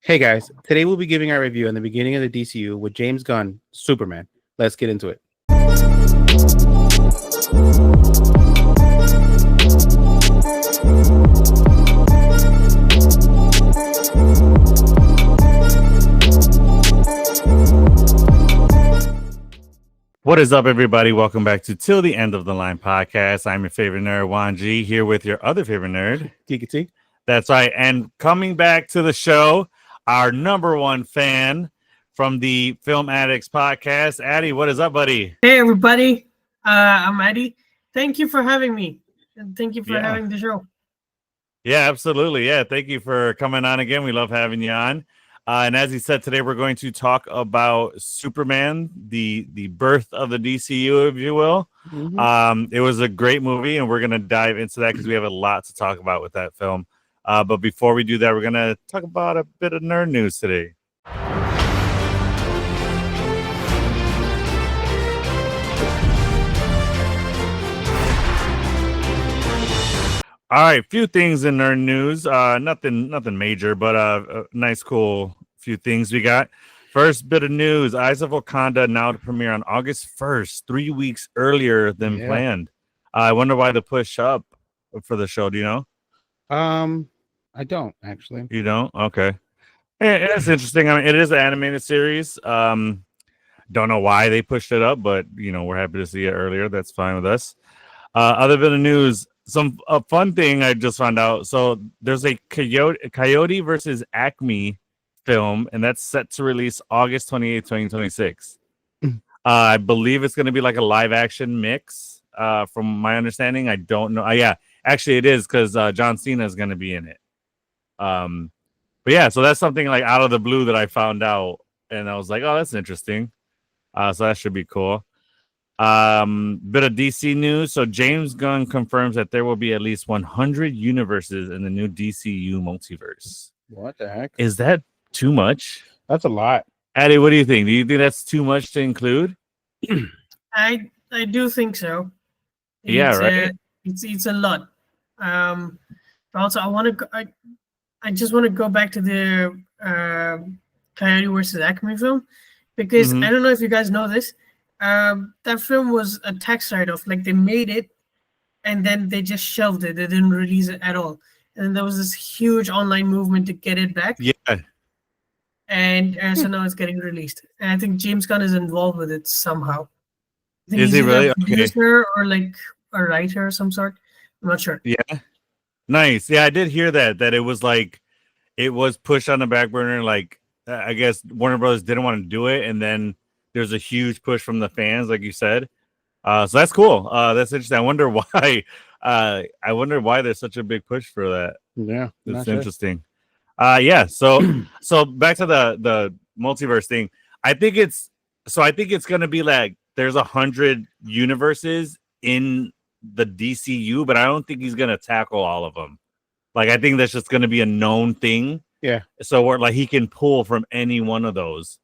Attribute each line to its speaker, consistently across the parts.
Speaker 1: Hey guys, today we'll be giving our review on the beginning of the DCU with James Gunn, Superman. Let's get into it.
Speaker 2: What is up, everybody? Welcome back to Till the End of the Line podcast. I'm your favorite nerd, Juan G, here with your other favorite nerd,
Speaker 1: TKT.
Speaker 2: That's right. And coming back to the show, our number one fan from the Film Addicts podcast, Aady. What is up, buddy?
Speaker 3: Hey, everybody. I'm Aady. Thank you for having me. And thank you for having the show.
Speaker 2: Yeah, absolutely. Yeah, thank you for coming on again. We love having you on. And as he said, today we're going to talk about Superman, the birth of the DCU, if you will.
Speaker 1: Mm-hmm.
Speaker 2: It was a great movie, and we're going to dive into that because we have a lot to talk about with that film. But before we do that, we're going to talk about a bit of nerd news today. All right, few things in nerd news. Nothing major, but a nice, cool few things we got. First bit of news: Eyes of Wakanda now to premiere on August 1st, 3 weeks earlier than planned. I wonder why the push up for the show. Do you know?
Speaker 1: I don't actually.
Speaker 2: You don't? Okay. It's interesting. I mean, it is an animated series. Don't know why they pushed it up, but we're happy to see it earlier. That's fine with us. Other bit of news. A fun thing I just found out. So there's a Coyote versus Acme film, and that's set to release August 28th, 2026. I believe it's going to be like a live action mix. From my understanding, I don't know. Yeah, actually it is because John Cena is going to be in it. But yeah, so that's something like out of the blue that I found out, and I was like, oh, that's interesting. So that should be cool. Bit of DC news. So James Gunn confirms that there will be at least 100 universes in the new DCU multiverse.
Speaker 1: What the heck?
Speaker 2: Is that too much?
Speaker 1: That's a lot.
Speaker 2: Addie, what do you think? Do you think that's too much to include?
Speaker 3: I do think so.
Speaker 2: Right.
Speaker 3: It's a lot. Also, I just want to go back to the Coyote versus Acme film because I don't know if you guys know this. That film was a tax write-off. Like they made it and then they just shelved it. They didn't release it at all. And then there was this huge online movement to get it back.
Speaker 2: Yeah.
Speaker 3: And so now it's getting released. And I think James Gunn is involved with it somehow. I think
Speaker 2: Is
Speaker 3: he's
Speaker 2: he really?
Speaker 3: a producer or like a writer of some sort. I'm not sure.
Speaker 2: Yeah. Nice. Yeah, I did hear that it was like it was pushed on the back burner. Like I guess Warner Brothers didn't want to do it, and then there's a huge push from the fans, like you said. So that's cool. That's interesting. I wonder why there's such a big push for that.
Speaker 1: Yeah,
Speaker 2: it's interesting. Yeah. So back to the multiverse thing. I think it's gonna be like there's 100 universes in the DCU, but I don't think he's gonna tackle all of them. Like I think that's just gonna be a known thing.
Speaker 1: Yeah.
Speaker 2: So we're like he can pull from any one of those.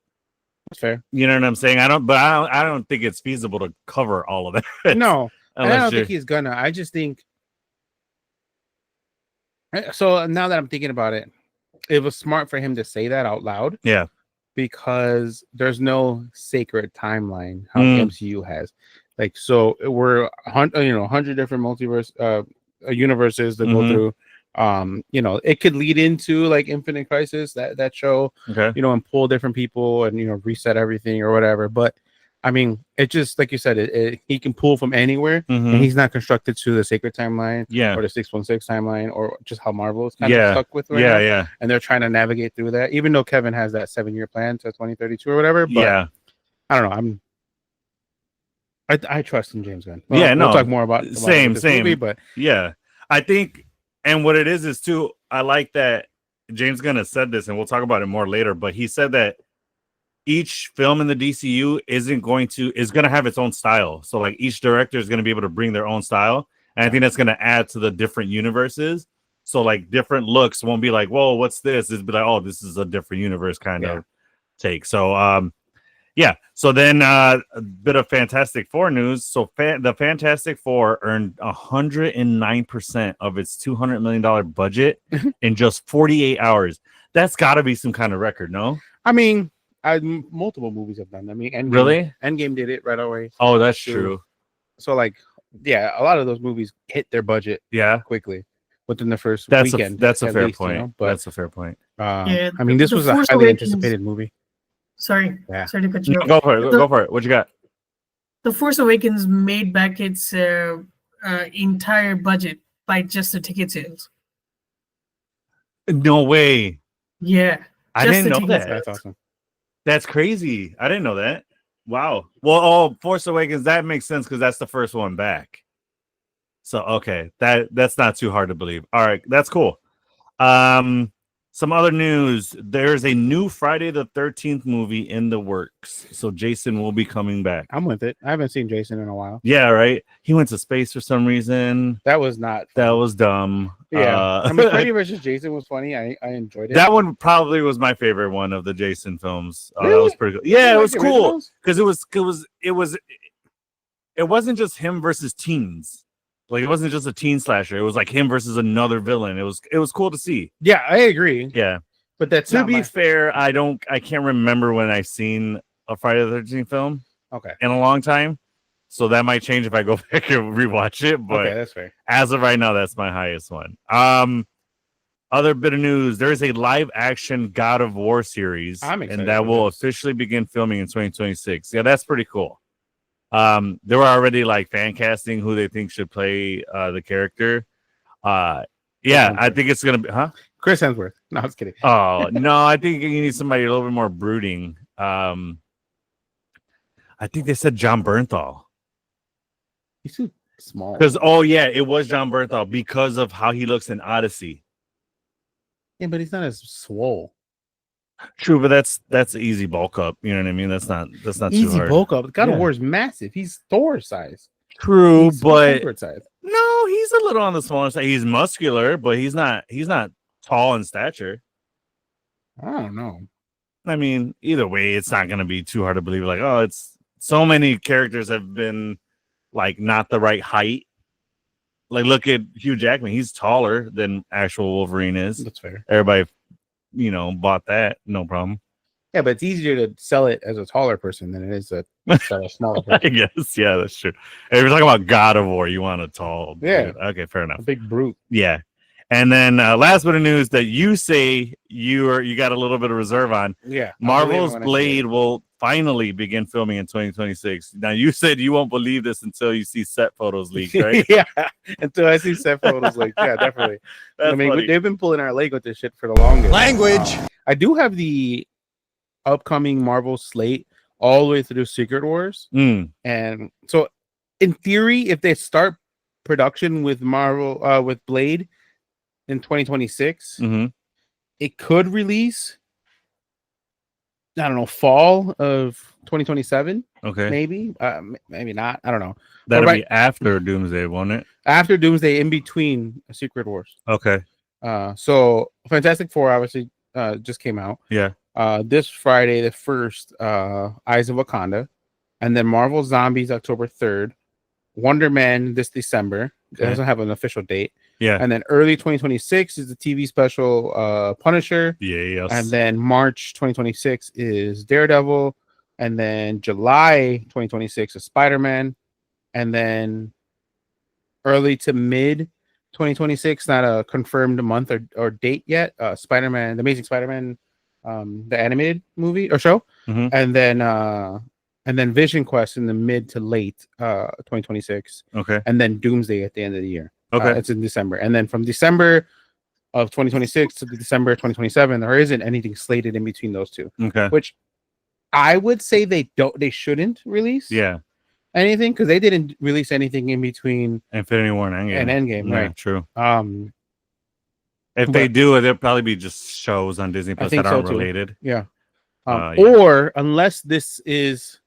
Speaker 1: That's fair.
Speaker 2: You know what I'm saying? I don't think it's feasible to cover all of that.
Speaker 1: No, I don't think he's gonna. I just think. So now that I'm thinking about it, it was smart for him to say that out loud.
Speaker 2: Yeah.
Speaker 1: Because there's no sacred timeline how the MCU has. Like, so we're 100 different multiverse universes that go through. It could lead into like Infinite Crisis, that show, and pull different people and reset everything or whatever. But I mean, it just like you said, he can pull from anywhere, and he's not constructed to the sacred timeline, or the 616 timeline, or just how Marvel is kind of stuck with right now.
Speaker 2: Yeah.
Speaker 1: And they're trying to navigate through that, even though Kevin has that 7-year plan to 2032 or whatever. But I don't know. I trust in James Gunn. We'll talk more about
Speaker 2: same
Speaker 1: movie, but
Speaker 2: I think, and what it is too, I like that James Gunn has said this, and we'll talk about it more later, but he said that each film in the DCU is going to have its own style. So like each director is going to be able to bring their own style. And I think that's going to add to the different universes. So like different looks won't be like, whoa, what's this? It'll be like, oh, this is a different universe kind of take. So, So then a bit of Fantastic Four news. So the Fantastic Four earned 109% of its $200 million budget in just 48 hours. That's got to be some kind of record, no?
Speaker 1: I mean, multiple movies have done that. I mean, Endgame did it right away.
Speaker 2: Oh, that's
Speaker 1: too.
Speaker 2: true.
Speaker 1: So like, yeah, a lot of those movies hit their budget
Speaker 2: Yeah,
Speaker 1: quickly within the first
Speaker 2: that's
Speaker 1: weekend.
Speaker 2: that's a
Speaker 1: at
Speaker 2: fair
Speaker 1: least,
Speaker 2: point.
Speaker 1: you know? But
Speaker 2: That's a fair point.
Speaker 3: Yeah,
Speaker 1: I mean, this
Speaker 3: The
Speaker 1: was a
Speaker 3: Force
Speaker 1: highly
Speaker 3: Awakens-
Speaker 1: anticipated movie.
Speaker 3: Sorry,
Speaker 1: Yeah.
Speaker 3: sorry to cut you off.
Speaker 2: Go for it. Go for it. What you got?
Speaker 3: The Force Awakens made back its entire budget by just the ticket sales.
Speaker 2: No way.
Speaker 3: Yeah,
Speaker 2: I
Speaker 3: just
Speaker 2: didn't
Speaker 3: the
Speaker 2: know
Speaker 3: ticket
Speaker 2: that.
Speaker 3: sales.
Speaker 1: That's awesome.
Speaker 2: That's crazy. I didn't know that. Wow. Well, Force Awakens, that makes sense because that's the first one back. So okay, that's not too hard to believe. All right, that's cool. Some other news. There's a new Friday the 13th movie in the works. So Jason will be coming back.
Speaker 1: I'm with it. I haven't seen Jason in a while.
Speaker 2: Yeah, right. He went to space for some reason.
Speaker 1: That was not.
Speaker 2: That
Speaker 1: funny.
Speaker 2: was dumb.
Speaker 1: Yeah. I mean, Freddy versus Jason was funny. I enjoyed it.
Speaker 2: That one probably was my favorite one of the Jason films. That
Speaker 1: Really?
Speaker 2: was pretty good. Yeah, it
Speaker 1: You
Speaker 2: was
Speaker 1: like the
Speaker 2: cool
Speaker 1: originals?
Speaker 2: because it wasn't just him versus teens. Like it wasn't just a teen slasher. It was like him versus another villain. It was cool to see.
Speaker 1: Yeah, I agree.
Speaker 2: Yeah.
Speaker 1: But that's
Speaker 2: To
Speaker 1: not
Speaker 2: be
Speaker 1: my...
Speaker 2: fair, I can't remember when I've seen a Friday the 13th film
Speaker 1: Okay.
Speaker 2: in a long time. So that might change if I go back and rewatch it. But
Speaker 1: Okay, that's fair.
Speaker 2: as of right now, that's my highest one. Other bit of news: there is a live action God of War series,
Speaker 1: I'm excited
Speaker 2: and that
Speaker 1: for
Speaker 2: will
Speaker 1: this.
Speaker 2: officially begin filming in 2026. Yeah, that's pretty cool. There were already like fan casting who they think should play the character. Yeah, I think it's gonna be, huh?
Speaker 1: Chris Hemsworth. No, I was kidding.
Speaker 2: Oh no, I think you need somebody a little bit more brooding. I think they said John Bernthal.
Speaker 1: He's too small.
Speaker 2: Because it was John Bernthal because of how he looks in Odyssey.
Speaker 1: Yeah, but he's not as swole.
Speaker 2: True, but that's easy bulk up. You know what I mean? That's not too
Speaker 1: Easy
Speaker 2: hard.
Speaker 1: bulk up. God
Speaker 2: Yeah.
Speaker 1: of War is massive. He's Thor size.
Speaker 2: True,
Speaker 1: He's
Speaker 2: but
Speaker 1: Hemsworth size.
Speaker 2: no, he's a little on the smaller side. He's muscular, but he's not tall in stature.
Speaker 1: I don't know.
Speaker 2: I mean, either way, it's not going to be too hard to believe. Like, oh, it's so many characters have been like not the right height. Like, look at Hugh Jackman; he's taller than actual Wolverine is.
Speaker 1: That's fair.
Speaker 2: Everybody, bought that, no problem.
Speaker 1: Yeah, but it's easier to sell it as a taller person than it is to sell a smaller
Speaker 2: I
Speaker 1: person.
Speaker 2: guess, yeah, that's true. If you're talking about God of War, you want a tall,
Speaker 1: Yeah.
Speaker 2: dude. Okay, fair
Speaker 1: A
Speaker 2: enough.
Speaker 1: big brute.
Speaker 2: Yeah, and then last bit of news that you say you got a little bit of reserve on.
Speaker 1: Yeah.
Speaker 2: Marvel's Blade will finally begin filming in 2026. Now, you said you won't believe this until you see set photos leaked, right?
Speaker 1: Yeah. Until I see set photos, like, yeah, definitely.
Speaker 2: That's
Speaker 1: I mean,
Speaker 2: funny.
Speaker 1: they've been pulling our leg with this shit for the longest.
Speaker 4: Language.
Speaker 1: I do have the upcoming Marvel slate all the way through Secret Wars.
Speaker 2: Mm,
Speaker 1: And so, in theory, if they start production with Marvel, with Blade in 2026,
Speaker 2: mhm.
Speaker 1: it could release, I don't know, fall of 2027,
Speaker 2: Okay,
Speaker 1: maybe. Maybe not. I don't know.
Speaker 2: that'll
Speaker 1: right-
Speaker 2: be after Doomsday, won't it?
Speaker 1: After Doomsday, in between Secret Wars.
Speaker 2: Okay,
Speaker 1: So Fantastic Four obviously just came out.
Speaker 2: yeah,
Speaker 1: This Friday, the 1st, Eyes of Wakanda, and then Marvel Zombies October 3rd, Wonder Man this December. It
Speaker 2: Okay.
Speaker 1: doesn't have an official date.
Speaker 2: yeah,
Speaker 1: And then early 2026 is the TV special Punisher.
Speaker 2: yeah, yes.
Speaker 1: And then March 2026 is Daredevil. And then July 2026 is Spider-Man. And then early to mid 2026, not a confirmed month or date yet, Spider-Man, The Amazing Spider-Man, the animated movie or show.
Speaker 2: Mhm.
Speaker 1: And then Vision Quest in the mid to late 2026.
Speaker 2: Okay,
Speaker 1: And then Doomsday at the end of the year.
Speaker 2: okay,
Speaker 1: It's in December. And then from December of 2026 to December 2027, there isn't anything slated in between those two,
Speaker 2: okay,
Speaker 1: which I would say they shouldn't release
Speaker 2: yeah.
Speaker 1: anything because they didn't release anything in between
Speaker 2: Infinity War and Endgame.
Speaker 1: and Endgame,
Speaker 2: Yeah,
Speaker 1: right?
Speaker 2: true.
Speaker 1: If
Speaker 2: If they do, there'll probably be just shows on Disney Plus
Speaker 1: think
Speaker 2: that
Speaker 1: so,
Speaker 2: aren't
Speaker 1: too.
Speaker 2: related.
Speaker 1: Yeah.
Speaker 2: Yeah.
Speaker 1: Or unless this is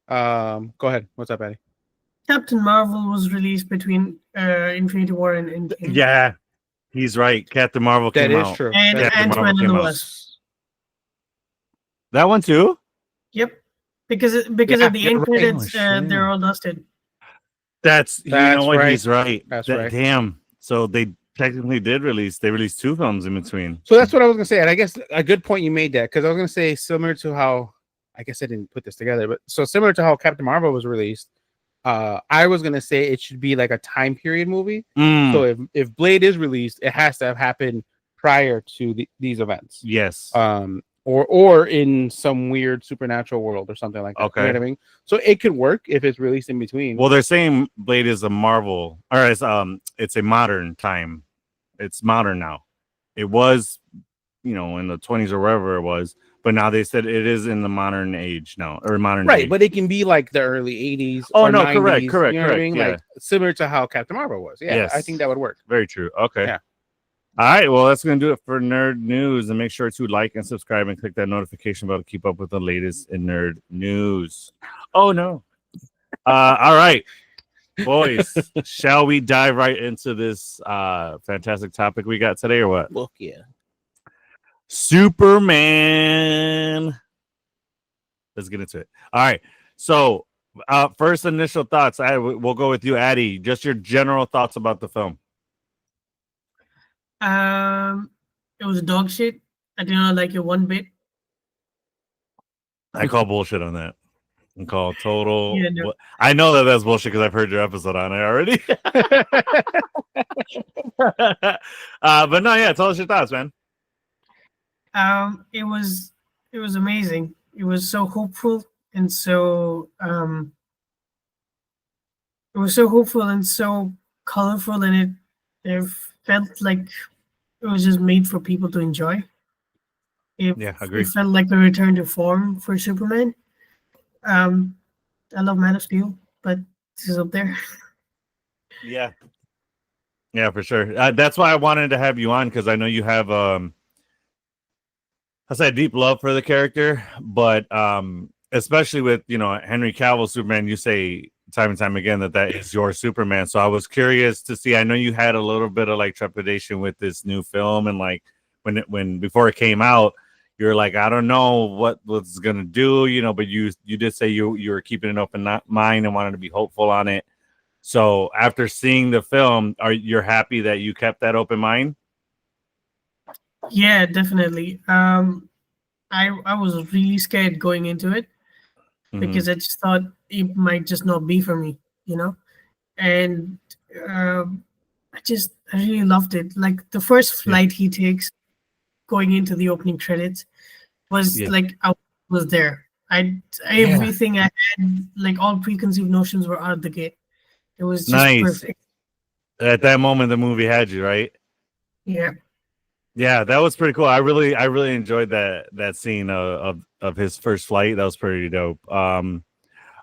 Speaker 1: go ahead. What's up, Addie?
Speaker 3: Captain Marvel was released between Infinity War and Endgame.
Speaker 2: Yeah, he's right. Captain Marvel
Speaker 1: That
Speaker 2: came
Speaker 1: is
Speaker 2: out.
Speaker 1: true.
Speaker 3: And
Speaker 2: Captain
Speaker 3: Ant-Man
Speaker 2: Marvel
Speaker 3: and the
Speaker 2: came out.
Speaker 3: Wasp.
Speaker 2: That one too.
Speaker 3: Yep. Because
Speaker 1: Yeah,
Speaker 3: at the
Speaker 1: you're
Speaker 3: end
Speaker 1: right.
Speaker 3: credits,
Speaker 2: Oh, shit.
Speaker 3: they're all dusted.
Speaker 2: That's you
Speaker 1: That's
Speaker 2: know what?
Speaker 1: right.
Speaker 2: He's right.
Speaker 1: That's right.
Speaker 2: Damn. So they technically did release. They released 2 films in between.
Speaker 1: So that's what I was gonna say, and I guess a good point you made that because I was gonna say similar to how I guess I didn't put this together, but so similar to how Captain Marvel was released. I was gonna say it should be like a time period movie. So if Blade is released, it has to have happened prior to these events.
Speaker 2: Yes.
Speaker 1: Or in some weird supernatural world or something like that.
Speaker 2: Okay.
Speaker 1: You know what I mean? So it could work if it's released in between.
Speaker 2: Well, they're saying Blade is a Marvel, or it's a modern time. It's modern now. It was, in the 20s or wherever it was, but now they said it is in the modern age now, or modern
Speaker 1: right,
Speaker 2: day.
Speaker 1: But it can be like the early 80s.
Speaker 2: Oh,
Speaker 1: or
Speaker 2: no,
Speaker 1: 90s,
Speaker 2: correct.
Speaker 1: You know what I mean?
Speaker 2: Yeah.
Speaker 1: Like similar to how Captain Marvel was. Yeah,
Speaker 2: yes.
Speaker 1: I think that would work.
Speaker 2: Very true. Okay.
Speaker 1: Yeah.
Speaker 2: All right, well, that's going to do it for Nerd News. And make sure to like and subscribe and click that notification bell to keep up with the latest in Nerd News. Oh, no. All right, boys, shall we dive right into this fantastic topic we got today or what?
Speaker 1: Look, yeah.
Speaker 2: Superman. Let's get into it. All right, so first initial thoughts. We'll go with you, Addie. Just your general thoughts about the film.
Speaker 3: It was dog shit. I did not like it one bit.
Speaker 2: I call bullshit on that. I call total.
Speaker 3: Yeah, no.
Speaker 2: I know that that's bullshit because I've heard your episode on it already. But no, yeah, tell us your thoughts, man.
Speaker 3: It was amazing. It was so hopeful and so colorful, and it felt like it was just made for people to enjoy.
Speaker 2: Yeah, agree.
Speaker 3: It felt like a return to form for Superman. I love Man of Steel, but this is up there.
Speaker 2: Yeah, for sure. That's why I wanted to have you on, because I know you have I say deep love for the character, but especially with Henry Cavill Superman, you say time and time again that is your Superman. So I was curious to see. I know you had a little bit of like trepidation with this new film, and like when before it came out, you're like, I don't know what it's gonna do, but you did say you were keeping an open mind and wanted to be hopeful on it. So after seeing the film, you're happy that you kept that open mind?
Speaker 3: Yeah, definitely. I was really scared going into it because I just thought it might just not be for me, and I really loved it. Like the first flight he takes going into the opening credits was like I was there. Everything I had, like all preconceived notions were out of the gate. It was just perfect.
Speaker 2: At that moment, the movie had you, right?
Speaker 3: Yeah.
Speaker 2: Yeah, that was pretty cool. I really enjoyed that scene of his first flight. That was pretty dope. All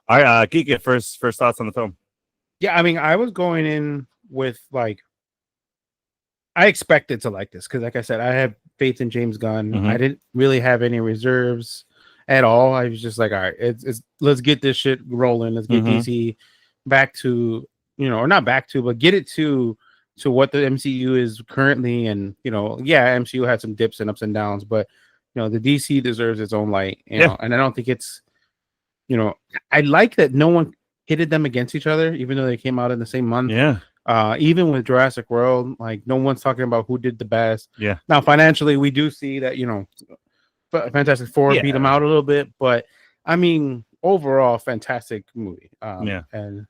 Speaker 2: right, Kike, first thoughts on the film.
Speaker 1: Yeah, I mean, I was going in with like I expected to like this because, like I said, I have faith in James Gunn. I didn't really have any reserves at all. I was just like, all right, it's let's get this shit rolling. Let's get DC back to or not back to, but get it to what the MCU is currently. And MCU had some dips and ups and downs, but the DC deserves its own light. And I don't think it's I like that no one pitted them against each other, even though they came out in the same month.
Speaker 2: Yeah.
Speaker 1: Even with Jurassic World, like no one's talking about who did the best.
Speaker 2: Yeah.
Speaker 1: Now financially, we do see that Fantastic Four beat them out a little bit, but I mean overall, fantastic movie. And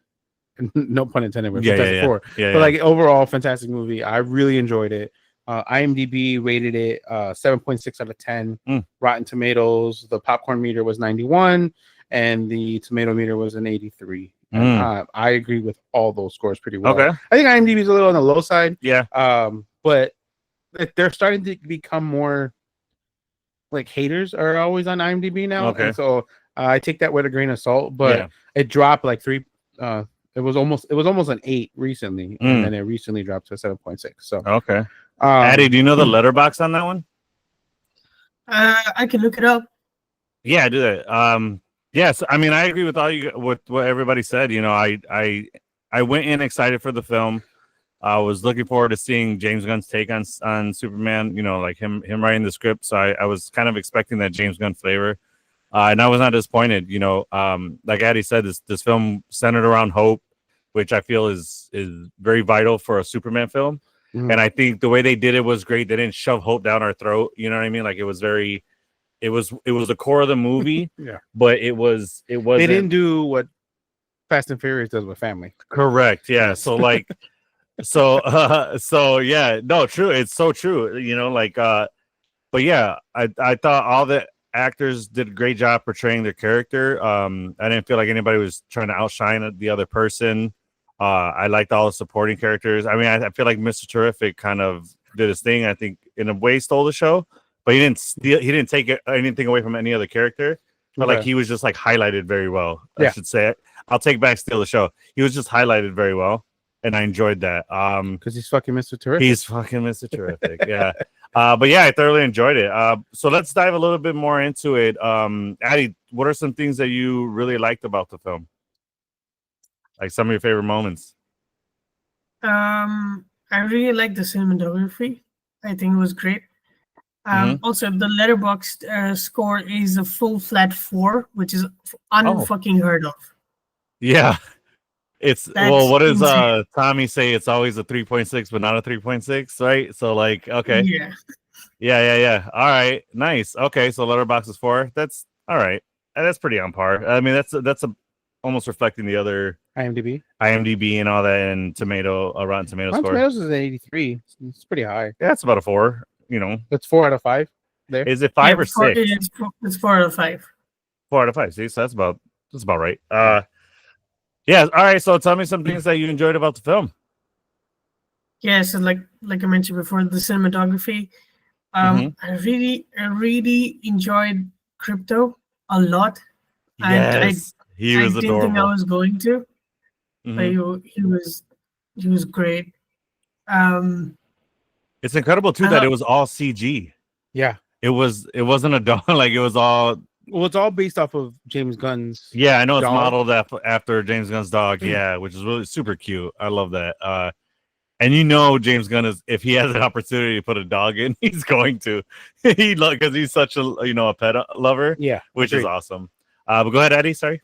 Speaker 1: no pun intended with Fantastic Four. But like overall, fantastic movie. I really enjoyed it. IMDb rated it 7.6 out of 10. Rotten Tomatoes, the popcorn meter was 91, and the tomato meter was an 83. And, I agree with all those scores pretty well.
Speaker 2: Okay.
Speaker 1: I think IMDb is a little on the low side.
Speaker 2: Yeah.
Speaker 1: But they're starting to become more like haters are always on IMDb now.
Speaker 2: Okay.
Speaker 1: And so I take that with a grain of salt. But it dropped like 3. It was almost an 8 recently, and then it recently dropped to 7.6. So
Speaker 2: okay. Addie, do you know the letterbox on that one?
Speaker 3: I can look it up.
Speaker 2: Yeah, do that. Yes, I mean I agree with with what everybody said. I went in excited for the film. I was looking forward to seeing James Gunn's take on Superman. Like him writing the script. So I was kind of expecting that James Gunn flavor. And I was not disappointed. Like Addie said, this film centered around hope, which I feel is very vital for a Superman film. And I think the way they did it was great. They didn't shove hope down our throat. You know what I mean? Like it was the core of the movie.
Speaker 1: Yeah.
Speaker 2: But it wasn't.
Speaker 1: They didn't do what Fast and Furious does with family.
Speaker 2: Correct. Yeah. So like, so yeah, no, true. It's so true. You know, like, but yeah, I thought all the actors did a great job portraying their character. I didn't feel like anybody was trying to outshine the other person. I liked all the supporting characters. I mean, I feel like Mr. Terrific kind of did his thing. I think in a way stole the show, but he didn't steal. He didn't take anything away from any other character. But like he was just like highlighted very well. I should say. I'll take back steal the show. He was just highlighted very well, and I enjoyed that.
Speaker 1: Because he's fucking Mr. Terrific.
Speaker 2: He's fucking Mr. Terrific. Yeah. But yeah, I thoroughly enjoyed it. So let's dive a little bit more into it. Addie, what are some things that you really liked about the film? Like some of your favorite moments?
Speaker 3: I really liked the cinematography. I think it was great. Also, the Letterboxd score is a full flat 4, which is unfucking heard of.
Speaker 2: Yeah. What does
Speaker 3: insane.
Speaker 2: Tommy say? It's always a 3.6, but not a 3.6, right? So like, okay. Yeah. All right. Nice. Okay. So Letterboxd is 4. That's all right. That's pretty on par. I mean, that's almost reflecting the other
Speaker 1: IMDb
Speaker 2: and all that, and Rotten Tomatoes score.
Speaker 1: Tomatoes is an 83. It's pretty high.
Speaker 2: Yeah, it's about a 4. You know,
Speaker 1: it's 4 out of 5. There
Speaker 2: is it 5 or 6?
Speaker 3: It's 4 out of 5.
Speaker 2: 4 out of 5. See, so that's about right. Yeah. All right. So tell me some things that you enjoyed about the film.
Speaker 3: Yeah. So like I mentioned before, the cinematography. I really enjoyed Crypto a lot.
Speaker 2: Yes, he was
Speaker 3: I
Speaker 2: adorable.
Speaker 3: didn't think I was going to, but he was great.
Speaker 2: It's incredible too that it was all CG.
Speaker 1: Yeah,
Speaker 2: it wasn't a dog. Like it was all.
Speaker 1: Well, it's all based off of James Gunn's.
Speaker 2: Yeah, I know it's
Speaker 1: dog.
Speaker 2: modeled after James Gunn's dog. Yeah, which is really super cute. I love that. And you know, James Gunn is, if he has an opportunity to put a dog in, he's going to. Because he's such a pet lover.
Speaker 1: Yeah,
Speaker 2: which is awesome. But go ahead, Eddie. Sorry.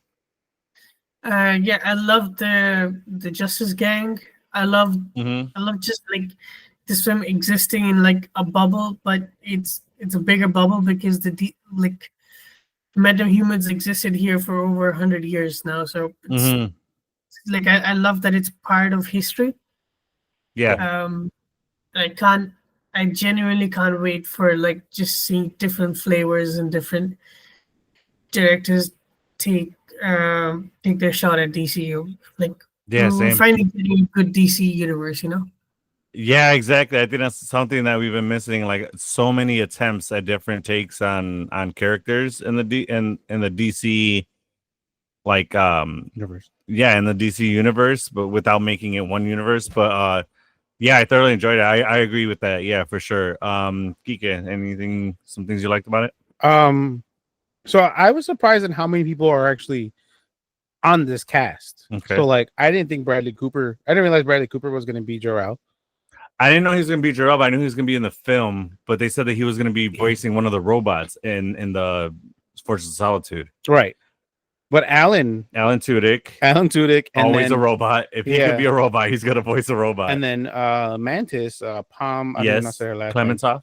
Speaker 3: Yeah, I love the Justice Gang. I love just like this film existing in like a bubble, but it's a bigger bubble because metahumans existed here for over 100 years now. So it's like I love that it's part of history.
Speaker 2: Yeah.
Speaker 3: I genuinely can't wait for like just seeing different flavors and different directors take their shot at DCU. Like we're finally getting a good DC universe, you know?
Speaker 2: Yeah, exactly. I think that's something that we've been missing. Like so many attempts at different takes on characters in the DC
Speaker 1: universe.
Speaker 2: Yeah, in the DC universe, but without making it one universe. But yeah, I thoroughly enjoyed it. I agree with that. Yeah, for sure. Kika, some things you liked about it?
Speaker 1: So I was surprised at how many people are actually on this cast.
Speaker 2: Okay.
Speaker 1: So like I didn't realize Bradley Cooper was going to be Jor-El.
Speaker 2: I didn't know he was going to be Jor-El, but I knew he was going to be in the film. But they said that he was going to be voicing one of the robots in the Fortress of Solitude.
Speaker 1: Right. But Alan
Speaker 2: Tudyk,
Speaker 1: and
Speaker 2: always a robot. If he could be a robot, he's going to voice a robot.
Speaker 1: And then Mantis, Palm,
Speaker 2: Clementioff.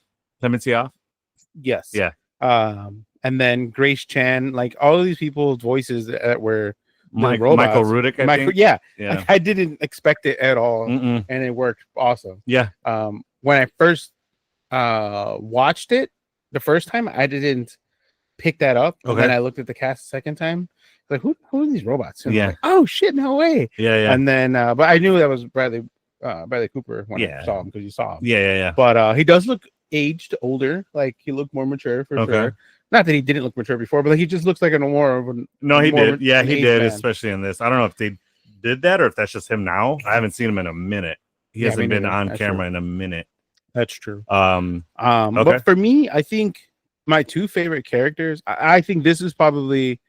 Speaker 1: Yes.
Speaker 2: Yeah.
Speaker 1: And then Grace Chan, like all of these people's voices that were
Speaker 2: Michael Ruddick, I think.
Speaker 1: Yeah. Like, I didn't expect it at all, and it worked awesome.
Speaker 2: Yeah.
Speaker 1: When I first watched it the first time, I didn't pick that up. And then I looked at the cast the second time. Like, who are these robots? And like, oh shit, no way.
Speaker 2: Yeah.
Speaker 1: And then, but I knew that was Bradley Cooper when I saw him because you saw him.
Speaker 2: Yeah.
Speaker 1: But he does look aged, older. Like he looked more mature for sure. Not that he didn't look mature before, but like, he just looks like he did.
Speaker 2: Yeah, he did, especially in this. I don't know if they did that or if that's just him now. I haven't seen him in a minute. He hasn't been on camera in a minute.
Speaker 1: That's true.
Speaker 2: Okay.
Speaker 1: But for me, I think my two favorite characters, I think this is probably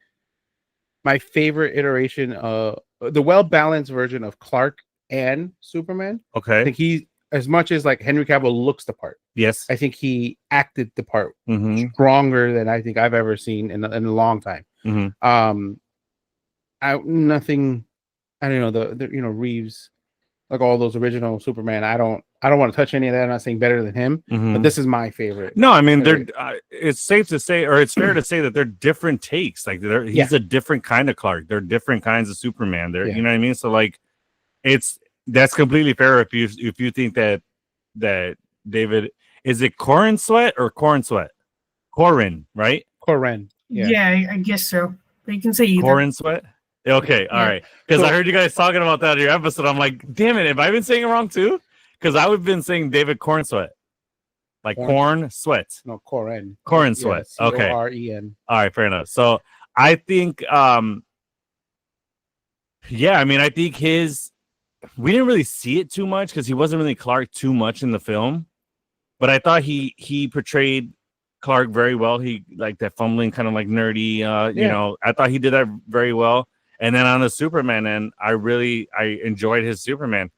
Speaker 1: my favorite iteration of the well-balanced version of Clark and Superman.
Speaker 2: Okay.
Speaker 1: I think he, as much as like Henry Cavill looks the part.
Speaker 2: Yes.
Speaker 1: I think he acted the part stronger than I think I've ever seen in a long time. I don't know, the Reeves, like all those original Superman, I don't I don't want to touch any of that. I'm not saying better than him, but this is my favorite.
Speaker 2: No, I mean it's safe to say, or it's fair to say that they're different takes. Like he's a different kind of Clark. They're different kinds of Superman. You know what I mean? So like, that's completely fair if you think that David, is it Corin Sweat or Corn Sweat? Corin, right?
Speaker 1: Corin.
Speaker 3: Yeah, I guess so. But you can say either.
Speaker 2: Corin Sweat. Okay, all right. Because I heard you guys talking about that in your episode. I'm like, damn it, have I been saying it wrong too? Because I've been saying David Corn Sweat. Like corn sweat.
Speaker 1: No, Corin.
Speaker 2: Corin Sweat. Okay.
Speaker 1: Coren.
Speaker 2: All right, fair enough. So I think I mean, I think we didn't really see it too much because he wasn't really Clark too much in the film. But I thought he portrayed Clark very well. He like that fumbling, kind of like nerdy, you know, I thought he did that very well. And then on the Superman end, I enjoyed his Superman.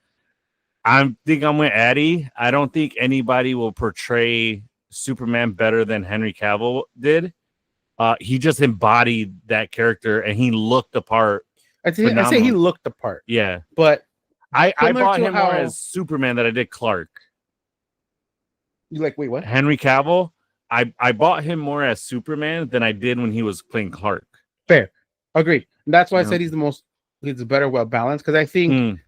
Speaker 2: I think I'm with Aady. I don't think anybody will portray Superman better than Henry Cavill did. He just embodied that character, and he looked the part.
Speaker 1: I say he looked the part.
Speaker 2: Yeah,
Speaker 1: but
Speaker 2: I bought him more as Superman than I did Clark.
Speaker 1: You like, wait, what?
Speaker 2: Henry Cavill, I bought him more as Superman than I did when he was playing Clark.
Speaker 1: Fair. Agreed. And that's why I said he's the better well balanced, because I think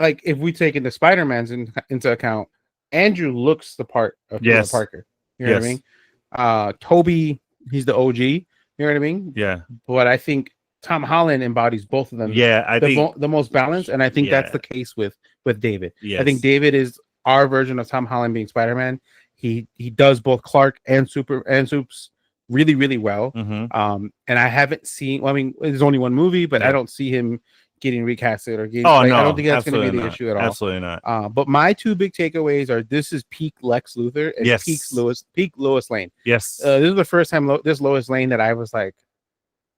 Speaker 1: like if we take the Spider-Man's into account, Andrew looks the part of Peter Parker. You know what I mean? Toby, he's the OG. You know what I mean?
Speaker 2: Yeah.
Speaker 1: But I think Tom Holland embodies both of them.
Speaker 2: Yeah, I think
Speaker 1: the most balanced, and I think that's the case with David.
Speaker 2: Yes.
Speaker 1: I think David is our version of Tom Holland being Spider-Man. He does both Clark and Supes really, really well. And I haven't seen. Well, I mean, there's only one movie, but I don't see him getting recasted or getting.
Speaker 2: Oh no,
Speaker 1: I don't think that's going to be the issue at all.
Speaker 2: Absolutely not.
Speaker 1: But my two big takeaways are: this is peak Lex Luthor and peak Lois Lane.
Speaker 2: Yes,
Speaker 1: this is the first time this Lois Lane that I was like,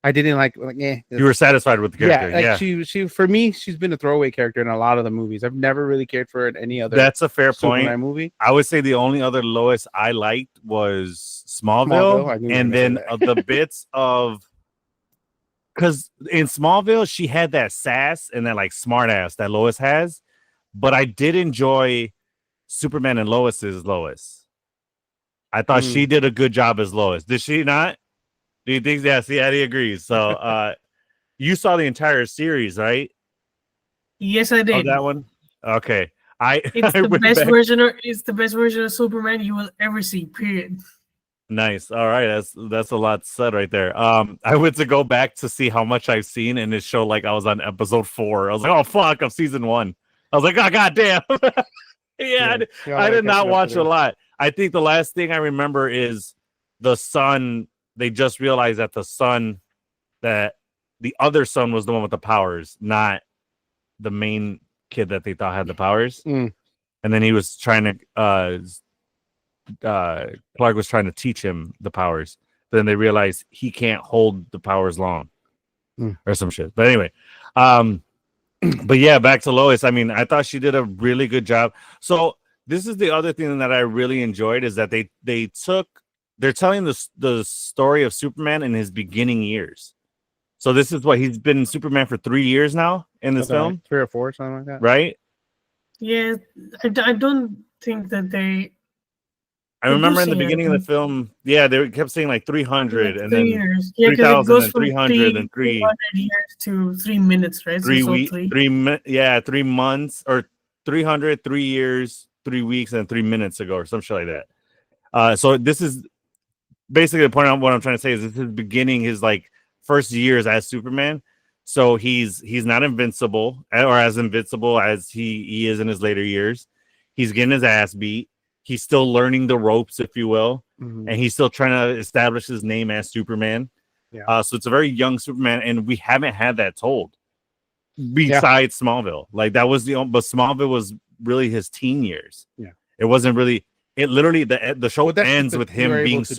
Speaker 1: I didn't like. You
Speaker 2: were satisfied with the character.
Speaker 1: Yeah, she for me, she's been a throwaway character in a lot of the movies. I've never really cared for it in any other.
Speaker 2: That's a fair
Speaker 1: Superman
Speaker 2: point.
Speaker 1: Movie.
Speaker 2: I would say the only other Lois I liked was Smallville and then the bits of. Because in Smallville, she had that sass and that like smart ass that Lois has, but I did enjoy Superman and Lois's Lois. I thought she did a good job as Lois. Did she not? Do you think? Yeah, see, Aady agrees. So you saw the entire series, right?
Speaker 3: Yes, I did.
Speaker 2: Oh, that one? Okay.
Speaker 3: It's the best version of Superman you will ever see, period.
Speaker 2: Nice. All right. That's a lot said right there. I went to go back to see how much I've seen, and it showed like I was on episode 4. I was like, oh fuck, I'm season 1. I was like, oh goddamn. I did not watch a lot. I think the last thing I remember is the son. They just realized that that the other son was the one with the powers, not the main kid that they thought had the powers. And then he was trying to Clark was trying to teach him the powers. But then they realized he can't hold the powers long or some shit. But anyway, but yeah, back to Lois. I mean, I thought she did a really good job. So this is the other thing that I really enjoyed is that they're telling the story of Superman in his beginning years. So this is what he's been Superman for 3 years now in this film,
Speaker 1: like 3 or 4, something like that,
Speaker 2: right?
Speaker 3: Yeah, I don't think that they.
Speaker 2: I remember in the beginning of the film, they kept saying like 300 and then
Speaker 3: years.
Speaker 2: 3,000 and 300 and
Speaker 3: 300 years to 3 minutes, right?
Speaker 2: 3 months or 300, 3 years, 3 weeks, and 3 minutes ago or some shit like that. So this is basically the point of what I'm trying to say is this is beginning his like first years as Superman. So he's not invincible or as invincible as he is in his later years. He's getting his ass beat. He's still learning the ropes, if you will, and he's still trying to establish his name as Superman. Yeah. So it's a very young Superman, and we haven't had that told besides Smallville. Like that was but Smallville was really his teen years. Yeah, it wasn't really. It literally the show ends with him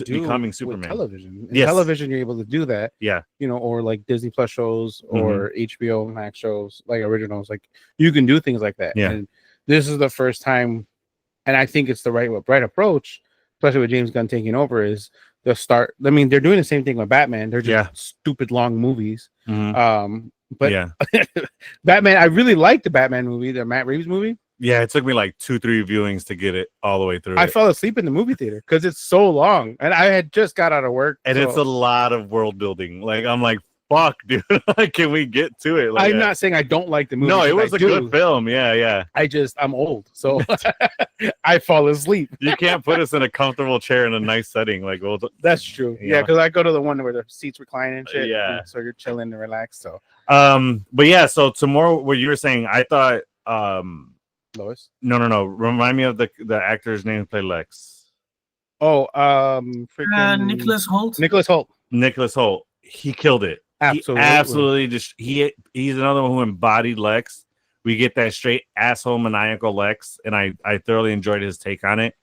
Speaker 2: becoming Superman.
Speaker 1: Television, television, you're able to do that.
Speaker 2: Yeah,
Speaker 1: or like Disney Plus shows or HBO Max shows, like originals. Like you can do things like that.
Speaker 2: Yeah,
Speaker 1: and this is the first time. And I think it's the right approach, especially with James Gunn taking over, is the start. I mean, they're doing the same thing with Batman. They're just stupid long movies. But Batman, I really liked the Batman movie, the Matt Reeves movie.
Speaker 2: Yeah, it took me like 2-3 viewings to get it all the way through.
Speaker 1: I fell asleep in the movie theater because it's so long, and I had just got out of work,
Speaker 2: and it's a lot of world building. Like I'm like, fuck, dude, can we get to it? Like,
Speaker 1: I'm not saying I don't like the movie.
Speaker 2: No, it was a good film. Yeah.
Speaker 1: I'm old, so I fall asleep.
Speaker 2: You can't put us in a comfortable chair in a nice setting. Like, well,
Speaker 1: that's true. Yeah, because I go to the one where the seats recline and shit.
Speaker 2: Yeah,
Speaker 1: so you're chilling and relaxed. So,
Speaker 2: but yeah. So tomorrow, what you were saying, I thought,
Speaker 1: Lois.
Speaker 2: No. Remind me of the actor's name who played Lex.
Speaker 1: Oh, freaking
Speaker 3: Nicholas Hoult.
Speaker 2: Nicholas Hoult. He killed it. Absolutely. He's another one who embodied Lex. We get that straight asshole maniacal Lex, and I thoroughly enjoyed his take on it.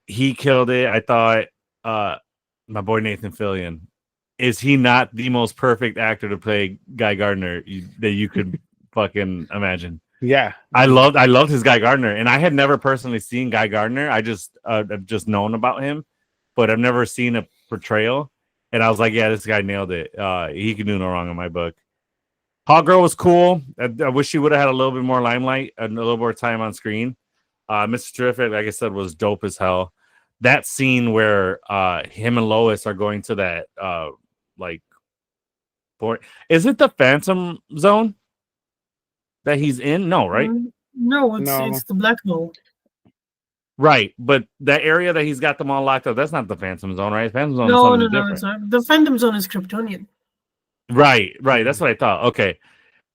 Speaker 2: He killed it. I thought my boy Nathan Fillion, is he not the most perfect actor to play Guy Gardner that you could fucking imagine?
Speaker 1: Yeah,
Speaker 2: I loved his Guy Gardner, and I had never personally seen Guy Gardner. I just I've just known about him, but I've never seen a portrayal. And I was like, yeah, this guy nailed it. He can do no wrong in my book. Hot Girl was cool. I wish she would have had a little bit more limelight and a little more time on screen. Mr. Terrific, like I said, was dope as hell. That scene where him and Lois are going to that is it the Phantom Zone that he's in? No, right?
Speaker 3: No, it's the Black Hole.
Speaker 2: Right, but that area that he's got them all locked up, that's not the Phantom Zone, right? Phantom Zone
Speaker 3: No,
Speaker 2: is different.
Speaker 3: it's not. The Phantom Zone is Kryptonian.
Speaker 2: Right. That's what I thought. Okay.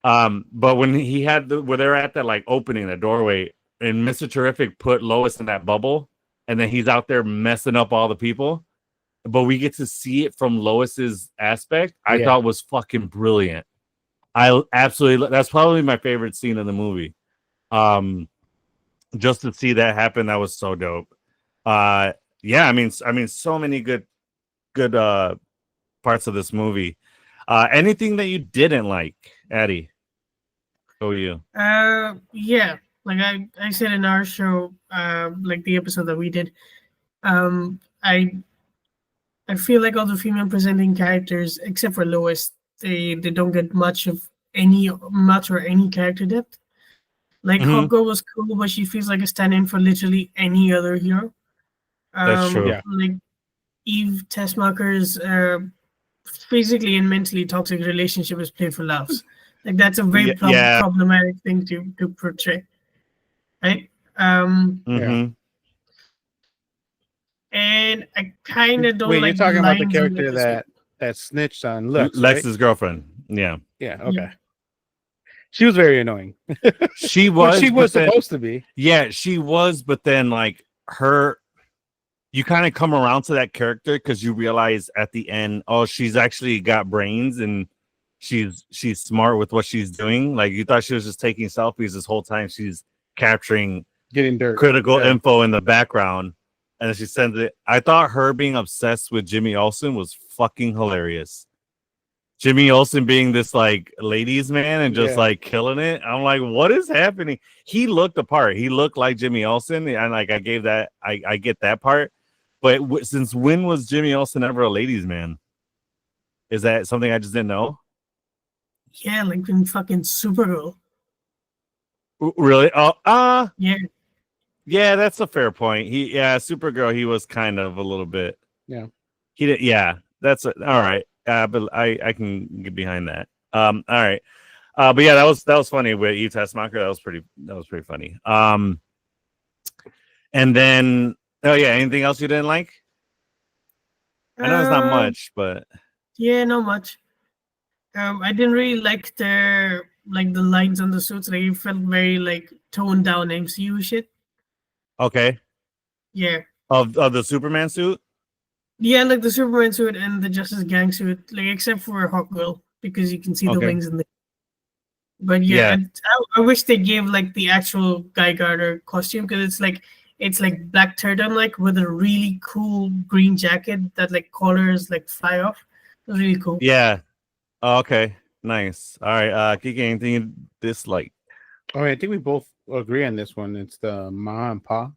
Speaker 2: But when he had where they're at that like opening, the doorway, and Mr. Terrific put Lois in that bubble, and then he's out there messing up all the people, but we get to see it from Lois's aspect. I thought was fucking brilliant. That's probably my favorite scene in the movie. Just to see that happen, that was so dope. I mean, so many good parts of this movie. Anything that you didn't like, Addie? Oh, you?
Speaker 3: Yeah. Like I said in our show, like the episode that we did, I feel like all the female presenting characters, except for Lois, they don't get much or any character depth. Like Hot Girl was cool, but she feels like a stand-in for literally any other hero.
Speaker 2: That's true.
Speaker 3: Like Eve Tessmacher's physically and mentally toxic relationship is played for laughs. Like that's a very problematic thing to portray, right? And I kind of don't.
Speaker 1: Wait,
Speaker 3: like
Speaker 1: you're talking about the character that snitched on
Speaker 2: Lex's girlfriend. Yeah.
Speaker 1: Yeah. Okay. Yeah. She was very annoying.
Speaker 2: She was.
Speaker 1: She was supposed to be.
Speaker 2: Yeah, she was. But then, like you kind of come around to that character because you realize at the end, oh, she's actually got brains and she's smart with what she's doing. Like you thought she was just taking selfies this whole time. She's capturing critical info in the background, and then she sends it. I thought her being obsessed with Jimmy Olsen was fucking hilarious. Jimmy Olsen being this like ladies man and just like killing it. I'm like, what is happening? He looked the part. He looked like Jimmy Olsen, and like I get that part. But since when was Jimmy Olsen ever a ladies man? Is that something I just didn't know?
Speaker 3: Yeah, like in fucking Supergirl.
Speaker 2: Really? Oh,
Speaker 3: yeah.
Speaker 2: Yeah, that's a fair point. Supergirl. He was kind of a little bit.
Speaker 1: Yeah.
Speaker 2: He did. Yeah, all right. But I can get behind that. All right. But yeah, that was funny with Eve Tessmacher. That was pretty funny. And then anything else you didn't like? I know it's not much, but
Speaker 3: not much. I didn't really like the lines on the suits. Like it felt very like toned down MCU shit.
Speaker 2: Okay.
Speaker 3: Yeah.
Speaker 2: Of the Superman suit.
Speaker 3: Yeah, like the Superman suit and the Justice Gang suit, like except for Hot Girl because you can see the wings in the. But I wish they gave like the actual Guy Gardner costume because it's like Black Turtle like with a really cool green jacket that like collars like fly off. It was really cool.
Speaker 2: Yeah. Oh, okay. Nice. All right. Kiki, anything you dislike?
Speaker 1: I mean, I think we both agree on this one. It's the Ma and Pa.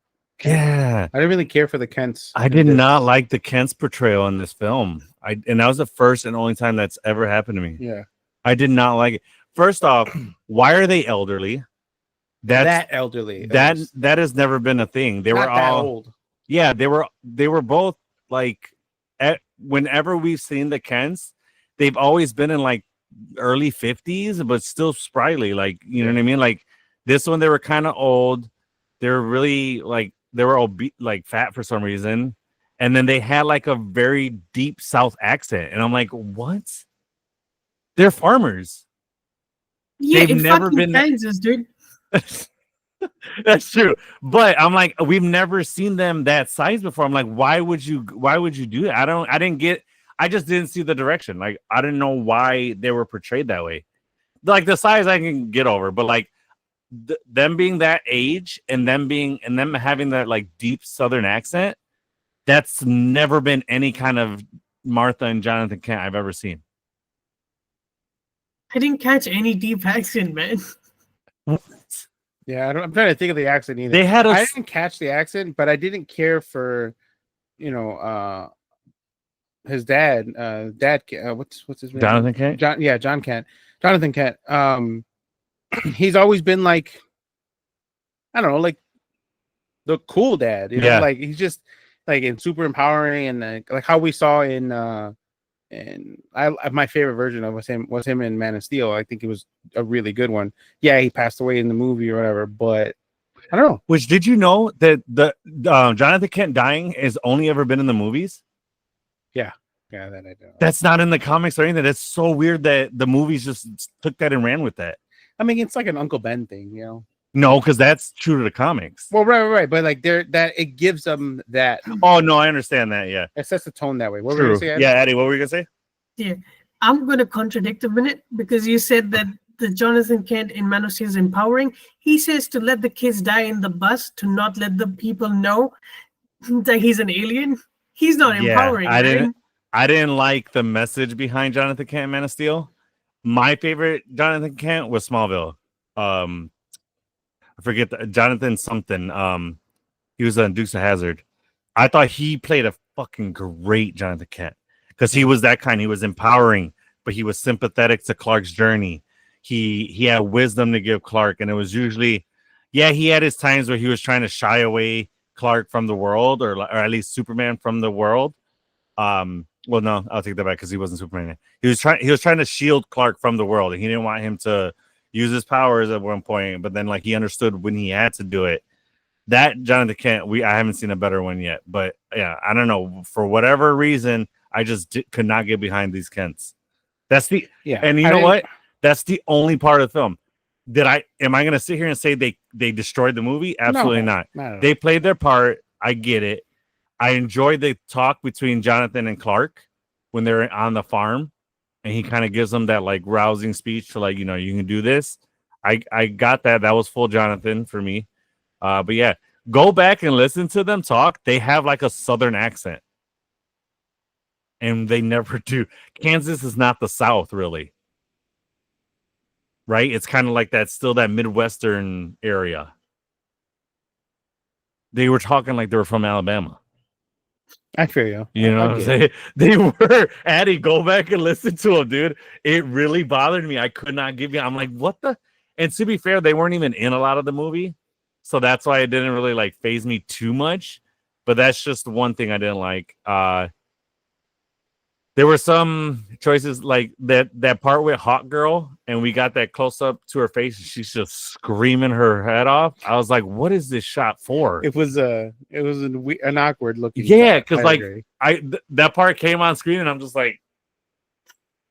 Speaker 2: Yeah,
Speaker 1: I didn't really care for the Kents.
Speaker 2: I did not like the Kents portrayal in this film. And that was the first and only time that's ever happened to me.
Speaker 1: Yeah,
Speaker 2: I did not like it. First off, why are they elderly?
Speaker 1: that elderly.
Speaker 2: That has never been a thing. They were all
Speaker 1: old.
Speaker 2: Yeah, they were both like whenever we've seen the Kents, they've always been in like early 50s, but still sprightly. Like, you know what I mean? Like this one, they were kind of old. They were really like they were like fat for some reason. And then they had like a very deep South accent. And I'm like, what? They're farmers.
Speaker 3: Yeah,
Speaker 2: They've
Speaker 3: it
Speaker 2: never
Speaker 3: fucking
Speaker 2: been
Speaker 3: Kansas, dude.
Speaker 2: That's true. But I'm like, we've never seen them that size before. I'm like, why would you do that? I just didn't see the direction. Like, I didn't know why they were portrayed that way. Like the size I can get over, but like them being that age and them having that like deep Southern accent, that's never been any kind of Martha and Jonathan Kent I've ever seen.
Speaker 3: I didn't catch any deep accent, man.
Speaker 1: Yeah, I'm trying to think of the accent either. I didn't catch the accent, but I didn't care for, his dad. What's his name?
Speaker 2: Jonathan Kent.
Speaker 1: John Kent. Jonathan Kent. He's always been like, I don't know, like the cool dad. You know, like he's just like super empowering, and like how we saw in my favorite version of was him in Man of Steel. I think it was a really good one. Yeah, he passed away in the movie or whatever, but I don't know.
Speaker 2: Which, did you know that the Jonathan Kent dying has only ever been in the movies?
Speaker 1: Yeah, that I know.
Speaker 2: That's not in the comics or anything. That's so weird that the movies just took that and ran with that.
Speaker 1: I mean, it's like an Uncle Ben thing, you know.
Speaker 2: No, because that's true to the comics.
Speaker 1: Well, right. But like it gives them that.
Speaker 2: Oh no, I understand that. Yeah,
Speaker 1: it sets the tone that way. What
Speaker 2: true.
Speaker 1: were you saying, Aady?
Speaker 2: Yeah, Addie, what were you gonna say?
Speaker 3: Yeah, I'm gonna contradict a minute because you said that the Jonathan Kent in Man of Steel is empowering. He says to let the kids die in the bus to not let the people know that he's an alien. He's not empowering.
Speaker 2: I didn't like the message behind Jonathan Kent in Man of Steel. My favorite Jonathan Kent was Smallville. I forget Jonathan something. He was on Dukes of Hazzard. I thought he played a fucking great Jonathan Kent because he was that kind. He was empowering, but he was sympathetic to Clark's journey. He had wisdom to give Clark, and it was usually, he had his times where he was trying to shy away Clark from the world, or at least Superman from the world. Well, no, I'll take that back because he wasn't Superman. He was trying to shield Clark from the world, and he didn't want him to use his powers at one point, but then like he understood when he had to do it. That Jonathan Kent, I haven't seen a better one yet, but yeah, I don't know, for whatever reason, I just could not get behind these Kents. And you know what? That's the only part of the film. Am I gonna sit here and say they destroyed the movie? Absolutely not. They played their part. I get it. I enjoyed the talk between Jonathan and Clark when they're on the farm. And he kind of gives them that like rousing speech to like, you can do this. I got that. That was full Jonathan for me. But yeah, go back and listen to them talk. They have like a Southern accent. And they never do. Kansas is not the South, really. Right? It's kind of like still that Midwestern area. They were talking like they were from Alabama.
Speaker 1: I feel you.
Speaker 2: You know what I'm saying? They were. Addie, go back and listen to them, dude. It really bothered me. I could not give you. I'm like, what the? And to be fair, they weren't even in a lot of the movie, so that's why it didn't really like phase me too much. But that's just one thing I didn't like. There were some choices like that part with Hawk Girl, and we got that close up to her face, and she's just screaming her head off. I was like, "What is this shot for?"
Speaker 1: It was an awkward looking.
Speaker 2: Yeah, because like that part came on screen, and I'm just like,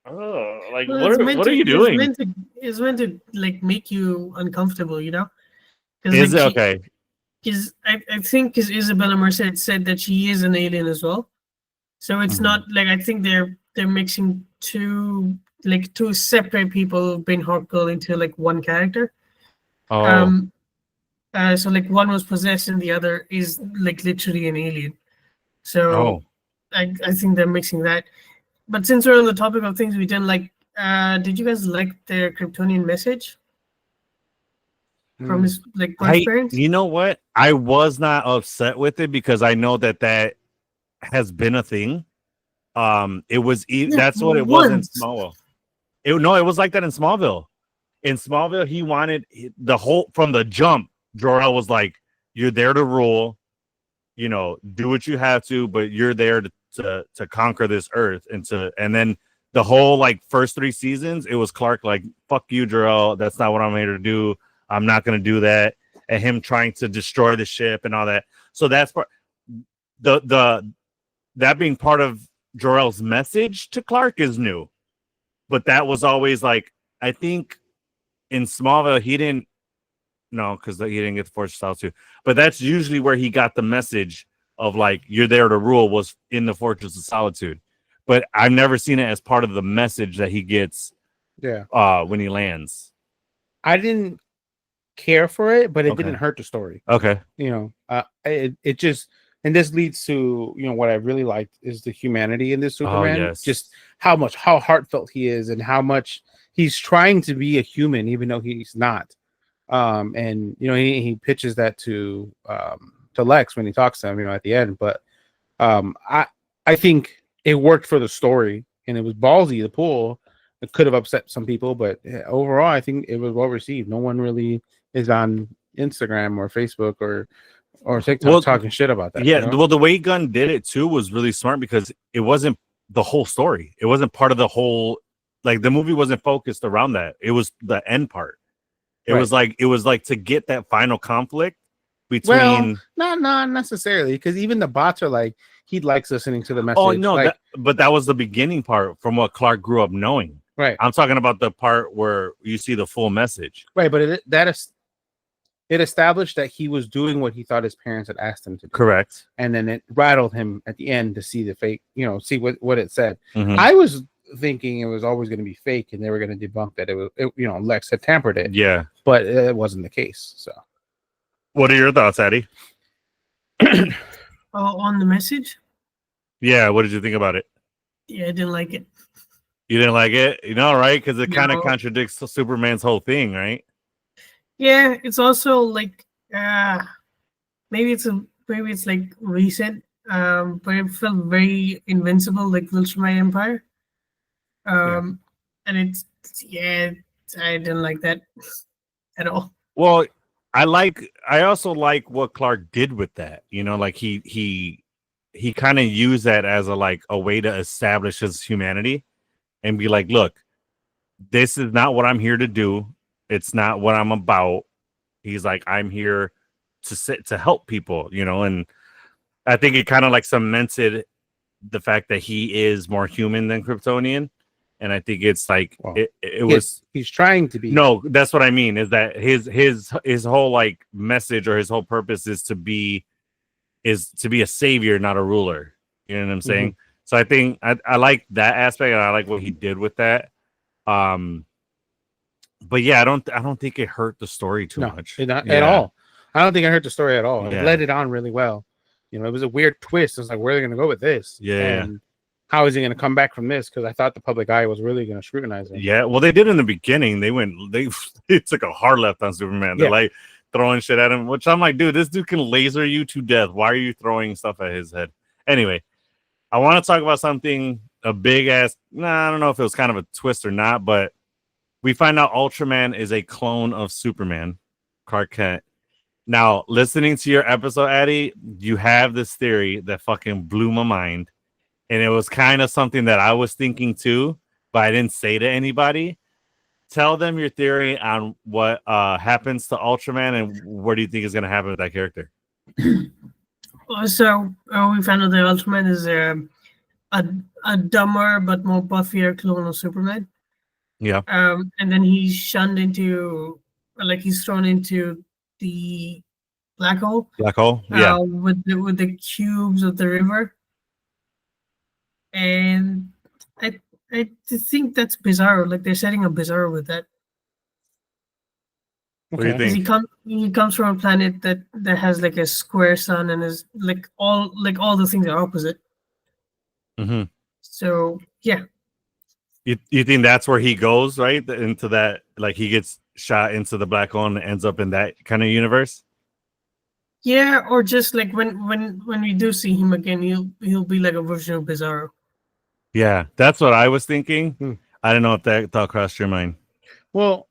Speaker 2: "Oh, like what are you doing?"
Speaker 3: It's meant to like make you uncomfortable, you know?
Speaker 2: Is it okay?
Speaker 3: Because I think because Isabella Merced said that she is an alien as well. So it's not like, I think they're mixing two separate people being Hawk Girl into like one character.
Speaker 2: Oh.
Speaker 3: So like one was possessed and the other is like literally an alien. So I think they're mixing that. But since we're on the topic of things we didn't like, did you guys like their Kryptonian message from his like parents?
Speaker 2: You know what? I was not upset with it because I know that has been a thing. It was that's what it was in Smallville. It was like that in Smallville. in Smallville, he wanted the whole from the jump. Jor-El was like, "You're there to rule, you know, do what you have to, but you're there to conquer this earth." And then the whole like first 3 seasons, it was Clark like, "Fuck you, Jor-El. That's not what I'm here to do. I'm not going to do that." And him trying to destroy the ship and all that. So that's part that being part of Jor-El's message to Clark is new, but that was always like, I think in Smallville he didn't because he didn't get the Fortress of Solitude, but that's usually where he got the message of like, you're there to rule, was in the Fortress of Solitude. But I've never seen it as part of the message that he gets when he lands.
Speaker 1: I didn't care for it, but it didn't hurt the story.
Speaker 2: Okay.
Speaker 1: You know, it just, and this leads to, you know, what I really liked is the humanity in this Superman.
Speaker 2: Yes.
Speaker 1: Just how heartfelt he is and how much he's trying to be a human, even though he's not. And you know, he pitches that to Lex when he talks to him, you know, at the end. But I think it worked for the story, and it was ballsy to pull. It could have upset some people, but overall, I think it was well received. No one really is on Instagram or Facebook or TikTok talking shit about that.
Speaker 2: Yeah,
Speaker 1: you know?
Speaker 2: well, the way Gunn did it too was really smart because it wasn't the whole story. It wasn't part of the whole, like the movie wasn't focused around that. It was the end part. It was like to get that final conflict between.
Speaker 1: Well, not necessarily, because even the bots are like, he likes listening to the message.
Speaker 2: Oh no,
Speaker 1: like,
Speaker 2: but that was the beginning part from what Clark grew up knowing.
Speaker 1: Right.
Speaker 2: I'm talking about the part where you see the full message.
Speaker 1: Right, but it established that he was doing what he thought his parents had asked him to do.
Speaker 2: Correct.
Speaker 1: And then it rattled him at the end to see the fake, you know, see what it said.
Speaker 2: Mm-hmm.
Speaker 1: I was thinking it was always going to be fake and they were going to debunk that you know, Lex had tampered it.
Speaker 2: Yeah.
Speaker 1: But it wasn't the case. So
Speaker 2: what are your thoughts, Addie?
Speaker 3: On the message?
Speaker 2: Yeah, what did you think about it?
Speaker 3: Yeah, I didn't like it.
Speaker 2: You didn't like it? You know, right? Because it kind of contradicts Superman's whole thing, right?
Speaker 3: Yeah, it's also like maybe it's like recent, but it felt very invincible, like Viltrumite Empire. And I didn't like that at all.
Speaker 2: Well, I also like what Clark did with that. You know, like he kind of used that as a way to establish his humanity and be like, look, this is not what I'm here to do. It's not what I'm about. He's like, I'm here to help people, you know, and I think it kind of like cemented the fact that he is more human than Kryptonian. And I think it's like
Speaker 1: he's trying to be.
Speaker 2: No, that's what I mean, is that his whole like message or his whole purpose is to be a savior, not a ruler. You know what I'm saying? Mm-hmm. So I think I like that aspect, and I like what he did with that. But yeah, I don't think it hurt the story too much.
Speaker 1: Not at all. I don't think it hurt the story at all.
Speaker 2: Yeah.
Speaker 1: It led it on really well. You know, it was a weird twist. It's like, where are they going to go with this?
Speaker 2: Yeah.
Speaker 1: And how is he going to come back from this? Because I thought the public eye was really going to scrutinize him.
Speaker 2: Yeah, well, they did in the beginning. They took a hard left on Superman. They're like throwing shit at him, which I'm like, dude, this dude can laser you to death. Why are you throwing stuff at his head? Anyway, I want to talk about something, a big ass. I don't know if it was kind of a twist or not, but we find out Ultraman is a clone of Superman, Clark Kent. Now, listening to your episode, Addie, you have this theory that fucking blew my mind. And it was kind of something that I was thinking too, but I didn't say to anybody. Tell them your theory on what happens to Ultraman and what do you think is going to happen with that character?
Speaker 3: So we found out that Ultraman is a dumber but more buffier clone of Superman.
Speaker 2: Yeah.
Speaker 3: And then he's shunned into, like he's thrown into the black hole.
Speaker 2: Black hole? Yeah.
Speaker 3: With the cubes of the river. And I think that's Bizarro. Like they're setting up Bizarro with that.
Speaker 2: What do you think?
Speaker 3: He comes from a planet that has like a square sun and is like all the things are opposite.
Speaker 2: Mm-hmm.
Speaker 3: So yeah.
Speaker 2: You think that's where he goes, right? Into that, like he gets shot into the black hole and ends up in that kind of universe?
Speaker 3: Yeah, or just like when we do see him again, he'll be like a version of Bizarro.
Speaker 2: Yeah, that's what I was thinking. I don't know if that thought crossed your mind.
Speaker 1: Well,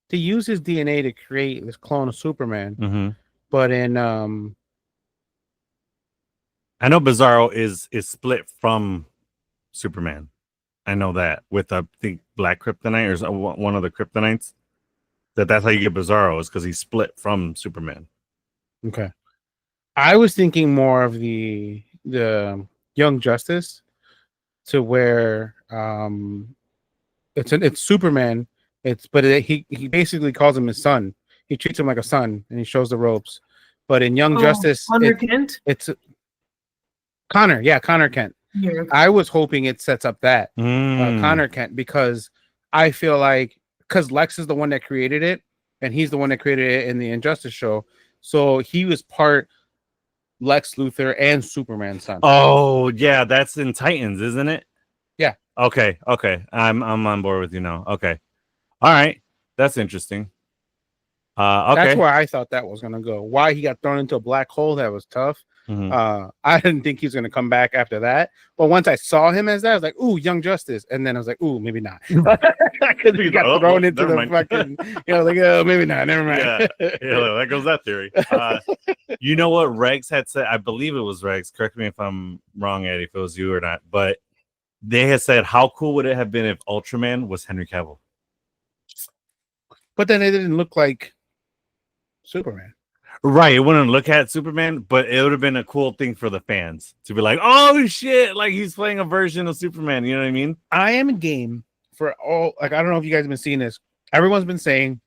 Speaker 1: to use his DNA to create this clone of Superman.
Speaker 2: Mm-hmm.
Speaker 1: But in
Speaker 2: I know Bizarro is split from Superman. I know that with I think Black Kryptonite or one of the Kryptonites. That's how you get Bizarro is because he's split from Superman.
Speaker 1: okay, I was thinking more of the Young Justice, to where it's Superman. He basically calls him his son. He treats him like a son, and he shows the ropes. But in Young Justice,
Speaker 3: Connor Kent?
Speaker 1: it's Connor. Yeah, Connor Kent.
Speaker 3: Yeah, okay.
Speaker 1: I was hoping it sets up that Connor Kent, because I feel like because Lex is the one that created it, and he's the one that created it in the Injustice show, so he was part Lex Luthor and Superman's son.
Speaker 2: Oh yeah, that's in Titans, isn't it?
Speaker 1: Yeah.
Speaker 2: Okay. I'm on board with you now. Okay. All right. That's interesting. Okay.
Speaker 1: That's where I thought that was gonna go. Why he got thrown into a black hole, that was tough.
Speaker 2: Mhm.
Speaker 1: I didn't think he was gonna come back after that. But once I saw him as that, I was like, "Ooh, Young Justice," and then I was like, "Ooh, maybe not," because he got thrown into the fucking. Like, oh, maybe not. Never mind.
Speaker 2: Yeah, there goes that theory. You know what Regs had said? I believe it was Regs. Correct me if I'm wrong, Eddie, if it was you or not. But they had said, how cool would it have been if Ultraman was Henry Cavill?
Speaker 1: But then it didn't look like Superman.
Speaker 2: Right, it wouldn't look at Superman, but it would have been a cool thing for the fans to be like, "Oh shit!" Like he's playing a version of Superman. You know what I mean? I
Speaker 1: am in game for all. Like, I don't know if you guys have been seeing this. Everyone's been saying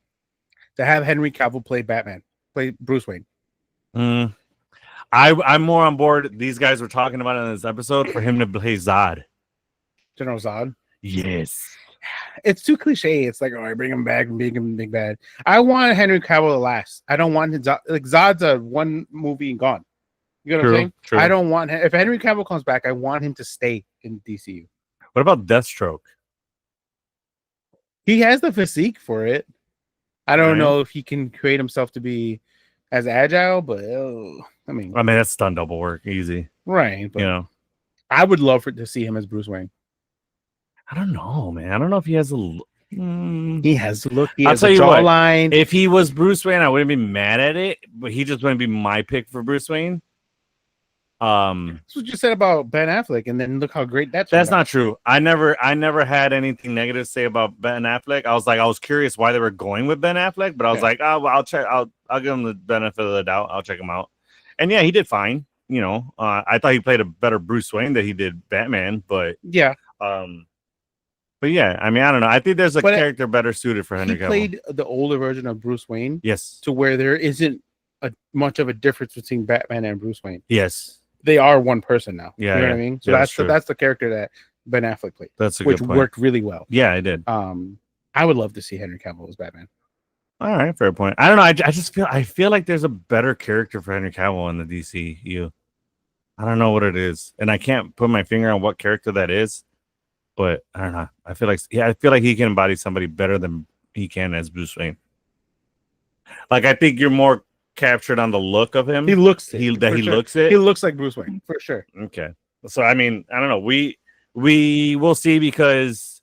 Speaker 1: to have Henry Cavill play Batman, play Bruce Wayne.
Speaker 2: I'm more on board. These guys were talking about it in this episode for him to play Zod.
Speaker 1: General Zod.
Speaker 2: Yes.
Speaker 1: It's too cliche. It's like, oh, I bring him back and make him big bad. I want Henry Cavill to last. I don't want him like Zod's a one movie and gone. You know what I'm saying?
Speaker 2: True.
Speaker 1: I don't want him. If Henry Cavill comes back, I want him to stay in DCU.
Speaker 2: What about Deathstroke?
Speaker 1: He has the physique for it. I don't know if he can create himself to be as agile, but I mean
Speaker 2: that's stunt double work, easy.
Speaker 1: Right? But,
Speaker 2: you know,
Speaker 1: I would love to see him as Bruce Wayne.
Speaker 2: I don't know, man. I don't know if he has a look.
Speaker 1: He has the look. He
Speaker 2: I'll
Speaker 1: has
Speaker 2: tell
Speaker 1: a
Speaker 2: you what,
Speaker 1: jawline.
Speaker 2: if he was Bruce Wayne, I wouldn't be mad at it, but he just wouldn't be my pick for Bruce Wayne.
Speaker 1: That's what you said about Ben Affleck, and then look how great that's
Speaker 2: not true. I never had anything negative to say about Ben Affleck. I was curious why they were going with Ben Affleck, but I was like, oh, well, I'll check. I'll give him the benefit of the doubt. I'll check him out. And yeah, he did fine. You know, I thought he played a better Bruce Wayne than he did Batman, but
Speaker 1: yeah.
Speaker 2: But yeah, I mean, I don't know. I think there's a character better suited for Henry Cavill.
Speaker 1: He played the older version of Bruce Wayne.
Speaker 2: Yes.
Speaker 1: To where there isn't much of a difference between Batman and Bruce Wayne.
Speaker 2: Yes.
Speaker 1: They are one person now.
Speaker 2: Yeah.
Speaker 1: You know what I mean? So that's the character that Ben Affleck played.
Speaker 2: That's a
Speaker 1: which
Speaker 2: good point.
Speaker 1: Worked really well.
Speaker 2: Yeah, it did.
Speaker 1: I would love to see Henry Cavill as Batman.
Speaker 2: All right, fair point. I don't know. I just feel like there's a better character for Henry Cavill in the DCU. I don't know what it is, and I can't put my finger on what character that is. But I don't know. I feel like he can embody somebody better than he can as Bruce Wayne. Like I think you're more captured on the look of him.
Speaker 1: He looks it.
Speaker 2: Looks it.
Speaker 1: He looks like Bruce Wayne for sure.
Speaker 2: Okay. So I mean, I don't know. We will see, because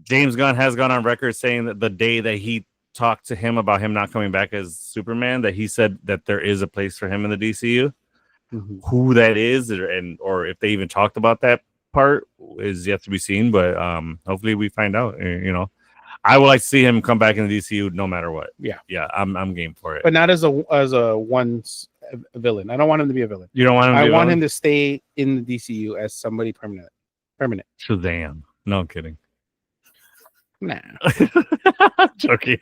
Speaker 2: James Gunn has gone on record saying that the day that he talked to him about him not coming back as Superman, that he said that there is a place for him in the DCU. Mm-hmm. Who that is, or if they even talked about that part is yet to be seen, but hopefully we find out. You know, I would like to see him come back in the DCU no matter what. Yeah, I'm game for it,
Speaker 1: but not as a villain. I don't want him to be a villain.
Speaker 2: You don't want him?
Speaker 1: I want him to stay in the DCU as somebody permanent.
Speaker 2: Shazam! No, I'm kidding.
Speaker 1: Nah,
Speaker 2: I'm joking.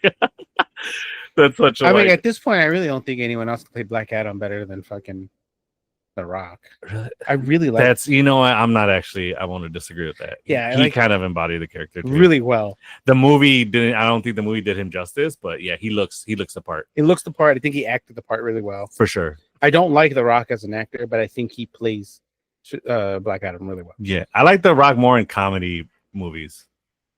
Speaker 2: That's such a.
Speaker 1: I mean, at this point, I really don't think anyone else can play Black Adam better than fucking The Rock. I really like
Speaker 2: that's, you know what, I'm not actually, I want to disagree with that.
Speaker 1: Yeah,
Speaker 2: he kind of embodied the character too.
Speaker 1: Really well.
Speaker 2: The movie didn't, I don't think the movie did him justice, but yeah, he looks the part.
Speaker 1: He looks the part. I think he acted the part really well.
Speaker 2: For sure.
Speaker 1: I don't like The Rock as an actor, but I think he plays Black Adam really well.
Speaker 2: Yeah, I like The Rock more in comedy movies.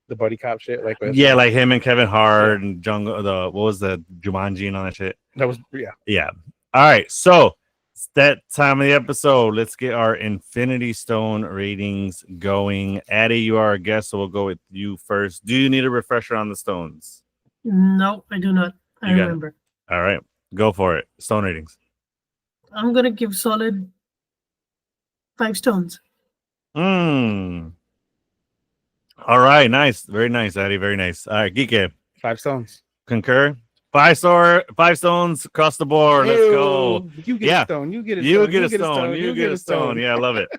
Speaker 1: The buddy cop shit, like
Speaker 2: like him and Kevin Hart and Jungle. What was the Jumanji and all that shit?
Speaker 1: That was
Speaker 2: yeah. All right, so it's that time of the episode. Let's get our Infinity Stone ratings going. Addie, you are our guest, so we'll go with you first. Do you need a refresher on the stones?
Speaker 3: No, I do not. I
Speaker 2: You got it.
Speaker 3: remember.
Speaker 2: All right, go for it. Stone ratings.
Speaker 3: I'm gonna give solid 5 stones.
Speaker 2: Hmm. All right, nice, very nice, Addie, very nice. All right, Geek
Speaker 1: 5 stones.
Speaker 2: concur. 5 stones across the board. Let's go.
Speaker 1: Ew, you get
Speaker 2: Yeah.
Speaker 1: a stone. You get a
Speaker 2: You
Speaker 1: stone.
Speaker 2: get
Speaker 1: You
Speaker 2: a
Speaker 1: get a
Speaker 2: stone.
Speaker 1: stone.
Speaker 2: You
Speaker 1: You
Speaker 2: get
Speaker 1: get
Speaker 2: a
Speaker 1: a
Speaker 2: stone.
Speaker 1: stone.
Speaker 2: Yeah, I love it.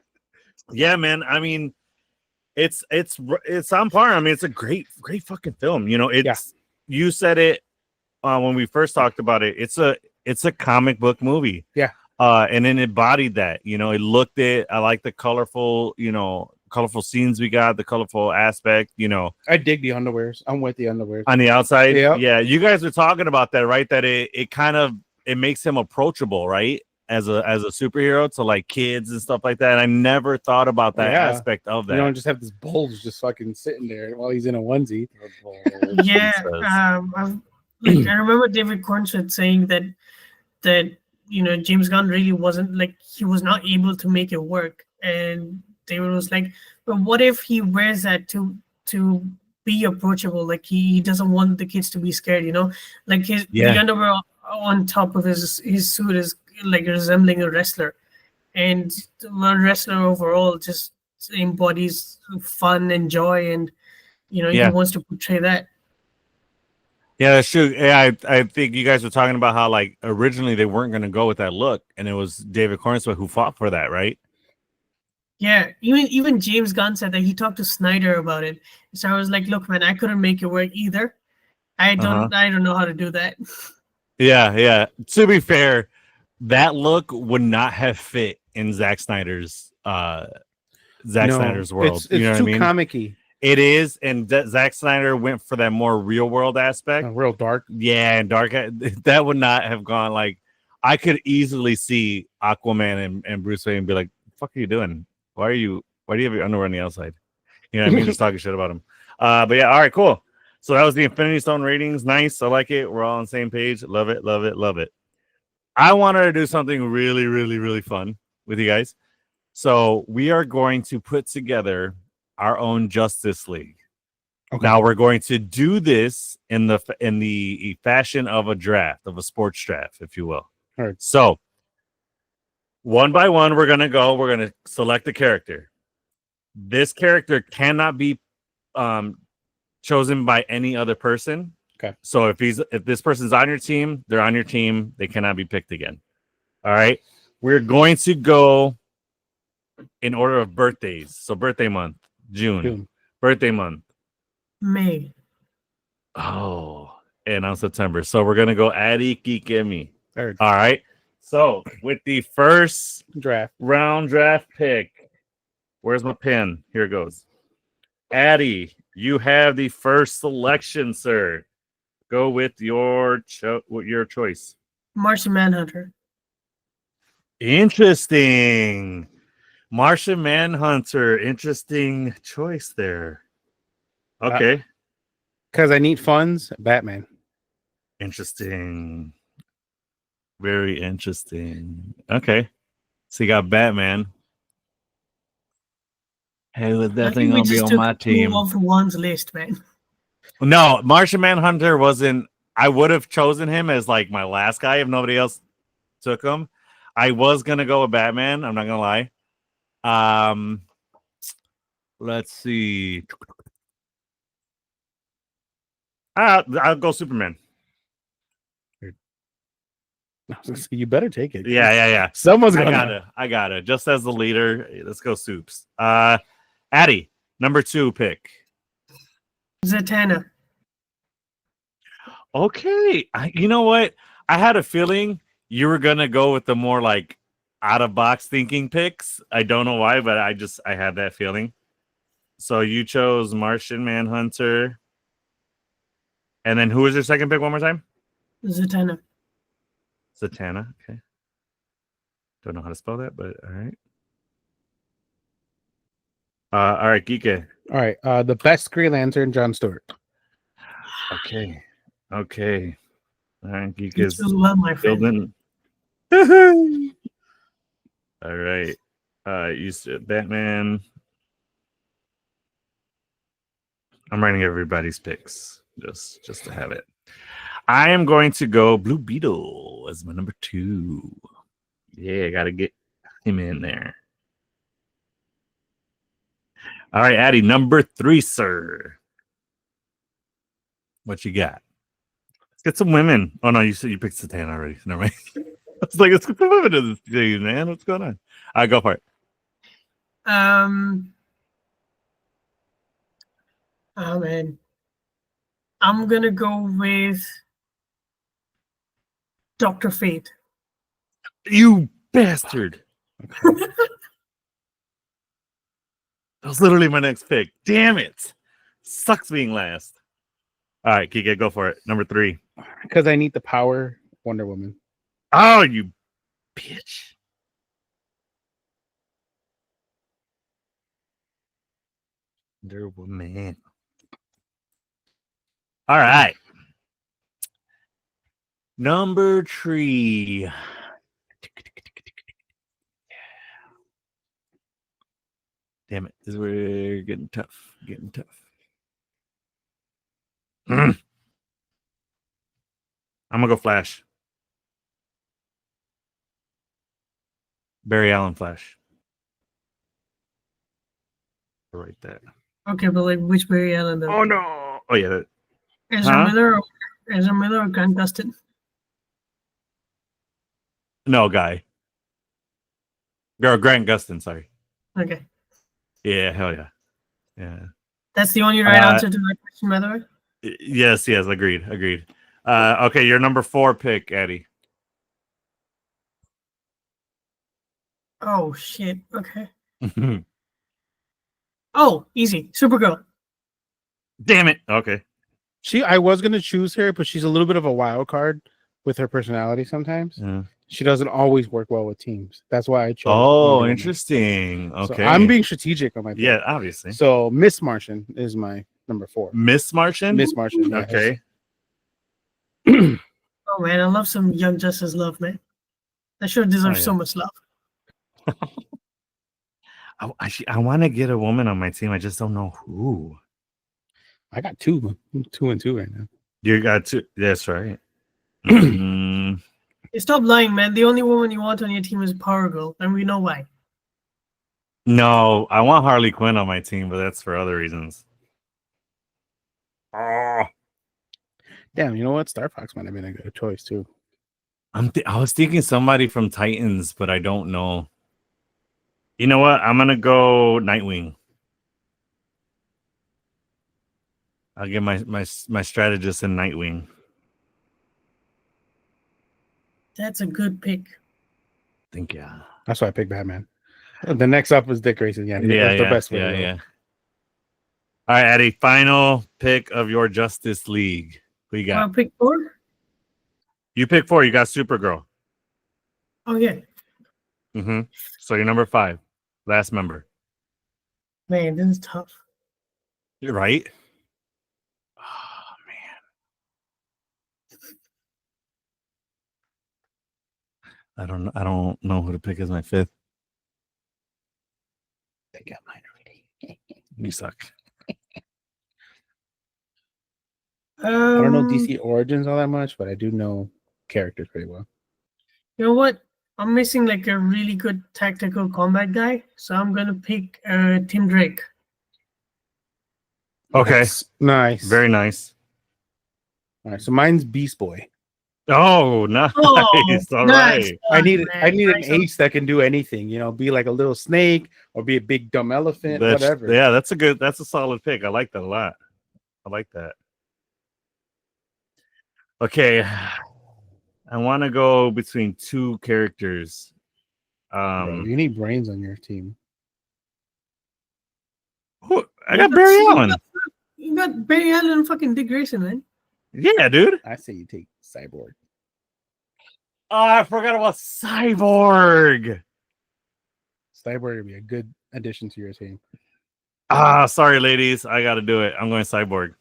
Speaker 2: Yeah, man. I mean, it's on par. I mean, it's a great fucking film. You know, it's you said it when we first talked about it. It's a comic book movie.
Speaker 1: Yeah.
Speaker 2: And then it embodied that. You know, it looked it. I like the colorful scenes we got, the colorful aspect. You know,
Speaker 1: I dig the underwears. I'm with the underwears.
Speaker 2: on the outside.
Speaker 1: Yep.
Speaker 2: Yeah, you guys were talking about that, right? That it kind of it makes him approachable, right? As a superhero to like kids and stuff like that. I never thought about that aspect of that.
Speaker 1: You don't just have this bulge just fucking sitting there while he's in a onesie.
Speaker 3: Yeah, I remember David Cornsworth saying that James Gunn really wasn't like he was not able to make it work, and David was like, "But what if he wears that to be approachable? Like he doesn't want the kids to be scared, like the underwear on top of his suit is like resembling a wrestler, and a wrestler overall just embodies fun and joy, and he wants to portray that."
Speaker 2: Yeah, that's true. Yeah, I think you guys were talking about how like originally they weren't going to go with that look, and it was David Cornsworth who fought for that, right?
Speaker 3: Yeah, even James Gunn said that he talked to Snyder about it. So I was like, "Look, man, I couldn't make it work either. I don't know how to do that."
Speaker 2: Yeah. To be fair, that look would not have fit in Zack Snyder's world.
Speaker 1: It's
Speaker 2: you know what I mean?
Speaker 1: comic-y.
Speaker 2: It is, and Zack Snyder went for that more real world aspect.
Speaker 1: Real dark.
Speaker 2: Yeah, and dark. That would not have gone like. I could easily see Aquaman and Bruce Wayne be like, "Fuck are you doing? Why do you have your underwear on the outside?" You know what I mean? Just talking shit about him. But yeah, all right, cool. So that was the Infinity Stone ratings. Nice. I like it. We're all on the same page. Love it. Love it. Love it. I wanted to do something really, really, really fun with you guys. So we are going to put together our own Justice League. Okay. Now we're going to do this in the fashion of a draft, of a sports draft, if you will.
Speaker 1: All right.
Speaker 2: So one by one, we're gonna go. We're gonna select a character. This character cannot be chosen by any other person.
Speaker 1: Okay.
Speaker 2: So if this person's on your team, they're on your team. They cannot be picked again. All right. We're going to go in order of birthdays. So birthday month, June. Birthday month,
Speaker 3: May.
Speaker 2: Oh, and on September. So we're gonna go Aady, Geek, and me. All right. So with the first round draft pick, where's my pen? Here it goes. Aady, you have the first selection, sir. Go with your choice.
Speaker 3: Martian Manhunter.
Speaker 2: Interesting. Martian Manhunter. Interesting choice there. Okay.
Speaker 1: Because I need funds, Batman.
Speaker 2: Interesting. Very interesting. Okay. So you got Batman. Hey, that's definitely going to be on my team.
Speaker 3: Off one's list, man.
Speaker 2: No, Martian Manhunter wasn't. I would have chosen him as like my last guy if nobody else took him. I was going to go with Batman. I'm not going to lie. Let's see. I'll go Superman.
Speaker 1: You better take it.
Speaker 2: Yeah.
Speaker 1: Someone's gonna.
Speaker 2: I got it. Just as the leader, let's go Soups. Addie, number 2 pick.
Speaker 3: Zatanna.
Speaker 2: Okay. You know what? I had a feeling you were gonna go with the more like out of box thinking picks. I don't know why, but I had that feeling. So you chose Martian Manhunter. And then who was your second pick one more time?
Speaker 3: Zatanna.
Speaker 2: Zatanna. Okay. Don't know how to spell that, but all right. All right, Geeka.
Speaker 1: All right. The best Green Lantern, John Stewart.
Speaker 2: Okay. All right, Geeka's
Speaker 3: my friend.
Speaker 2: All right. You said Batman. I'm writing everybody's picks just to have it. I am going to go Blue Beetle as my number 2. Yeah, I got to get him in there. All right, Addie, number 3, sir. What you got? Let's get some women. Oh, no, you said you picked Satan already. Never mind. I was like, let's get some women to this thing, man. What's going on? All right, go for it.
Speaker 3: Oh man, I'm gonna go with Dr. Fate.
Speaker 2: You bastard.
Speaker 1: Okay.
Speaker 2: That was literally my next pick. Damn it. Sucks being last. All right, Kike, go for it. Number 3.
Speaker 1: Because I need the power, Wonder Woman.
Speaker 2: Oh, you bitch. Wonder Woman. All right. Number 3. Damn it. This is where we're getting tough. I'm going to go Flash. Barry Allen Flash. Right there.
Speaker 3: Okay, but like which Barry Allen though?
Speaker 2: Oh, no. Oh, yeah.
Speaker 3: Ezra Miller or Grant Gustin?
Speaker 2: No, Guy. Grant Gustin, sorry.
Speaker 3: Okay.
Speaker 2: Yeah, hell yeah. Yeah.
Speaker 3: That's the only right answer to that question, by the way.
Speaker 2: Yes, agreed. Okay, your number 4 pick, Addie.
Speaker 3: Oh shit. Okay. Oh, easy. Supergirl.
Speaker 2: Damn it. Okay.
Speaker 1: I was gonna choose her, but she's a little bit of a wild card with her personality sometimes.
Speaker 2: Yeah.
Speaker 1: She doesn't always work well with teams. That's why I chose.
Speaker 2: Oh, interesting. Okay.
Speaker 1: So I'm being strategic on my pick.
Speaker 2: Yeah, obviously.
Speaker 1: So Miss Martian is my number 4.
Speaker 2: Miss Martian?
Speaker 1: Miss Martian. Yes.
Speaker 2: Okay.
Speaker 3: Oh man, I love some Young Justice love, man. That show deserves so much love.
Speaker 2: I want to get a woman on my team. I just don't know who.
Speaker 1: I got 2 and 2 right now.
Speaker 2: You got 2. That's right.
Speaker 3: Hey, stop lying, man. The only woman you want on your team is Power Girl, and we know why.
Speaker 2: No, I want Harley Quinn on my team, but that's for other reasons. Oh.
Speaker 1: Damn, you know what? Star Fox might have been a good choice too.
Speaker 2: I was thinking somebody from Titans, but I don't know. You know what? I'm gonna go Nightwing. I'll get my strategist in Nightwing.
Speaker 3: That's a good pick.
Speaker 2: I think yeah.
Speaker 1: That's why I picked Batman. The next up was Dick Grayson. Yeah, that's the best way.
Speaker 2: Yeah. All right, Addie. Final pick of your Justice League. Who you got?
Speaker 3: I'll pick 4.
Speaker 2: You pick 4. You got Supergirl.
Speaker 3: Oh yeah.
Speaker 2: So you're number 5, last member.
Speaker 3: Man, this is tough.
Speaker 2: You're right. Oh man. I don't know who to pick as my 5th.
Speaker 1: They got mine already.
Speaker 2: You suck.
Speaker 1: I don't know DC Origins all that much, but I do know characters pretty well.
Speaker 3: You know what? I'm missing like a really good tactical combat guy, so I'm gonna pick Tim Drake.
Speaker 2: Okay.
Speaker 1: Nice.
Speaker 2: Very nice.
Speaker 1: All right, so mine's Beast Boy.
Speaker 2: Oh, nice. All right.
Speaker 1: I need an ace that can do anything, be like a little snake or be a big dumb elephant, whatever.
Speaker 2: Yeah, that's a solid pick. I like that a lot. I like that. Okay. I want to go between 2 characters.
Speaker 1: Bro, you need brains on your team.
Speaker 2: I got Barry Allen.
Speaker 3: You got Barry Allen and fucking Dick Grayson, man.
Speaker 2: Yeah, dude.
Speaker 1: I say you take Cyborg.
Speaker 2: Oh, I forgot about Cyborg.
Speaker 1: Cyborg would be a good addition to your team.
Speaker 2: Sorry, ladies. I got to do it. I'm going Cyborg.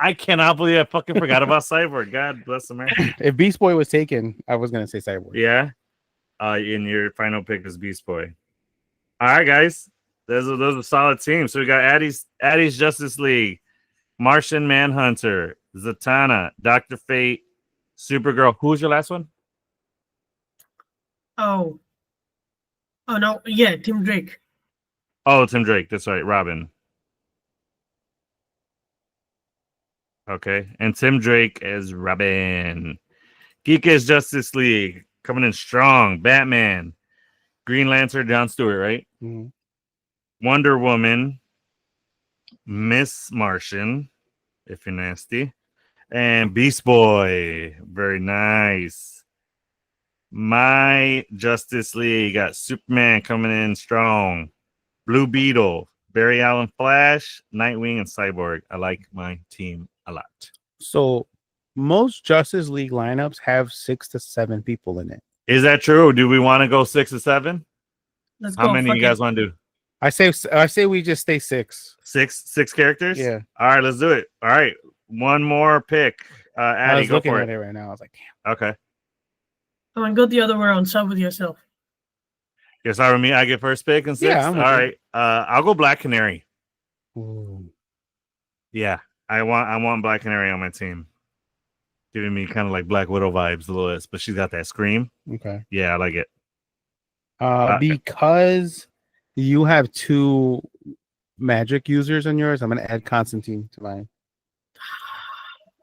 Speaker 2: I cannot believe I fucking forgot about Cyborg. God bless America.
Speaker 1: If Beast Boy was taken, I was going to say Cyborg.
Speaker 2: Yeah. And your final pick is Beast Boy. All right, guys. Those are solid teams. So we got Addie's Justice League, Martian Manhunter, Zatanna, Dr. Fate, Supergirl. Who was your last one?
Speaker 3: Oh no, yeah, Tim Drake.
Speaker 2: Oh, Tim Drake. That's right. Robin. Okay. And Tim Drake as Robin. Geek's Justice League coming in strong. Batman, Green Lantern, John Stewart, right?
Speaker 1: Mm-hmm.
Speaker 2: Wonder Woman, Miss Martian, if you're nasty, and Beast Boy. Very nice. My Justice League got Superman coming in strong. Blue Beetle, Barry Allen Flash, Nightwing, and Cyborg. I like my team a lot.
Speaker 1: So most Justice League lineups have 6 to 7 people in it.
Speaker 2: Is that true? Do we want to go 6 or 7?
Speaker 3: Let's
Speaker 2: How
Speaker 3: go.
Speaker 2: many you guys want to do?
Speaker 1: I say we just stay 6.
Speaker 2: Six characters?
Speaker 1: Yeah.
Speaker 2: All right, let's do it. All right. One more pick.
Speaker 1: I
Speaker 2: Addie,
Speaker 1: was
Speaker 2: go
Speaker 1: looking
Speaker 2: for
Speaker 1: at
Speaker 2: it.
Speaker 1: it right now. I was like, damn.
Speaker 2: Okay.
Speaker 3: I'm gonna go the other way around. Start with yourself.
Speaker 2: You're sorry with me. I get first pick and 6?
Speaker 1: Yeah,
Speaker 2: All
Speaker 1: I'm with you.
Speaker 2: right. I'll go Black Canary.
Speaker 1: Ooh.
Speaker 2: Yeah. I want Black Canary on my team. Giving me kind of like Black Widow vibes a little bit, but she's got that scream.
Speaker 1: Okay.
Speaker 2: Yeah, I like it.
Speaker 1: Because you have 2 magic users on yours, I'm gonna add Constantine to mine.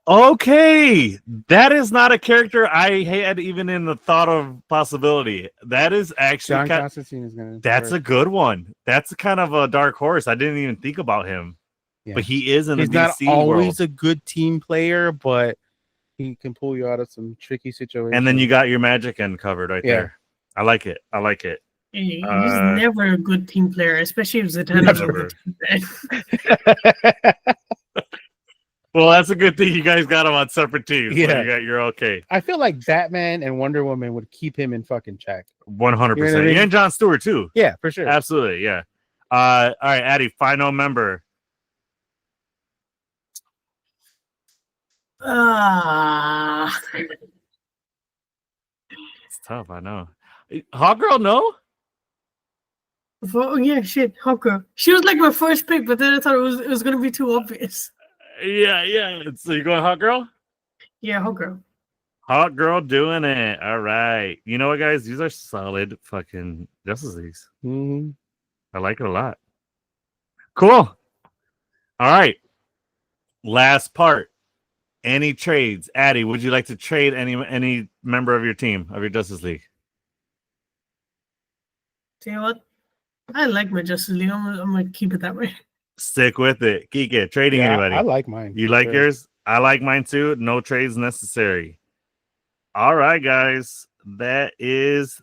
Speaker 2: Okay, that is not a character I had even in the thought of possibility. That is actually
Speaker 1: Constantine is gonna.
Speaker 2: that's a good one. That's kind of a dark horse. I didn't even think about him,
Speaker 1: Yeah.
Speaker 2: but he is in
Speaker 1: He's
Speaker 2: the
Speaker 1: not
Speaker 2: DC
Speaker 1: always
Speaker 2: world.
Speaker 1: a good team player, but he can pull you out of some tricky situations.
Speaker 2: And then you got your magic end covered right
Speaker 1: Yeah.
Speaker 2: there. I like it. I like it.
Speaker 3: He's never a good team player, especially if Zatanna's
Speaker 2: Never.
Speaker 3: on the team.
Speaker 2: Well, that's a good thing. You guys got him on separate teams. So
Speaker 1: Yeah.
Speaker 2: you're okay.
Speaker 1: I feel like Batman and Wonder Woman would keep him in fucking check.
Speaker 2: 100%.
Speaker 1: You know what I mean?
Speaker 2: And John Stewart too.
Speaker 1: Yeah, for sure.
Speaker 2: Absolutely. Yeah. All right, Addie, final member.
Speaker 3: It's
Speaker 2: It's tough. I know. Hawkgirl, no.
Speaker 3: Oh yeah, shit, Hawker. She was like my first pick, but then I thought it was gonna be too obvious.
Speaker 2: Yeah. So you going Hawkgirl?
Speaker 3: Yeah, Hawker.
Speaker 2: Hawkgirl doing it. All right. You know what, guys? These are solid fucking Justice Leagues.
Speaker 1: Mm-hmm.
Speaker 2: I like it a lot. Cool. All right. Last part. Any trades? Addie, would you like to trade any member of your team, of your Justice League?
Speaker 3: Tell you what, I like my Justice League. I'm gonna keep it that way.
Speaker 2: Stick with it. Geek trading
Speaker 1: Yeah,
Speaker 2: anybody?
Speaker 1: I like mine.
Speaker 2: You
Speaker 1: for
Speaker 2: like
Speaker 1: sure.
Speaker 2: yours? I like mine too. No trades necessary. All right, guys. That is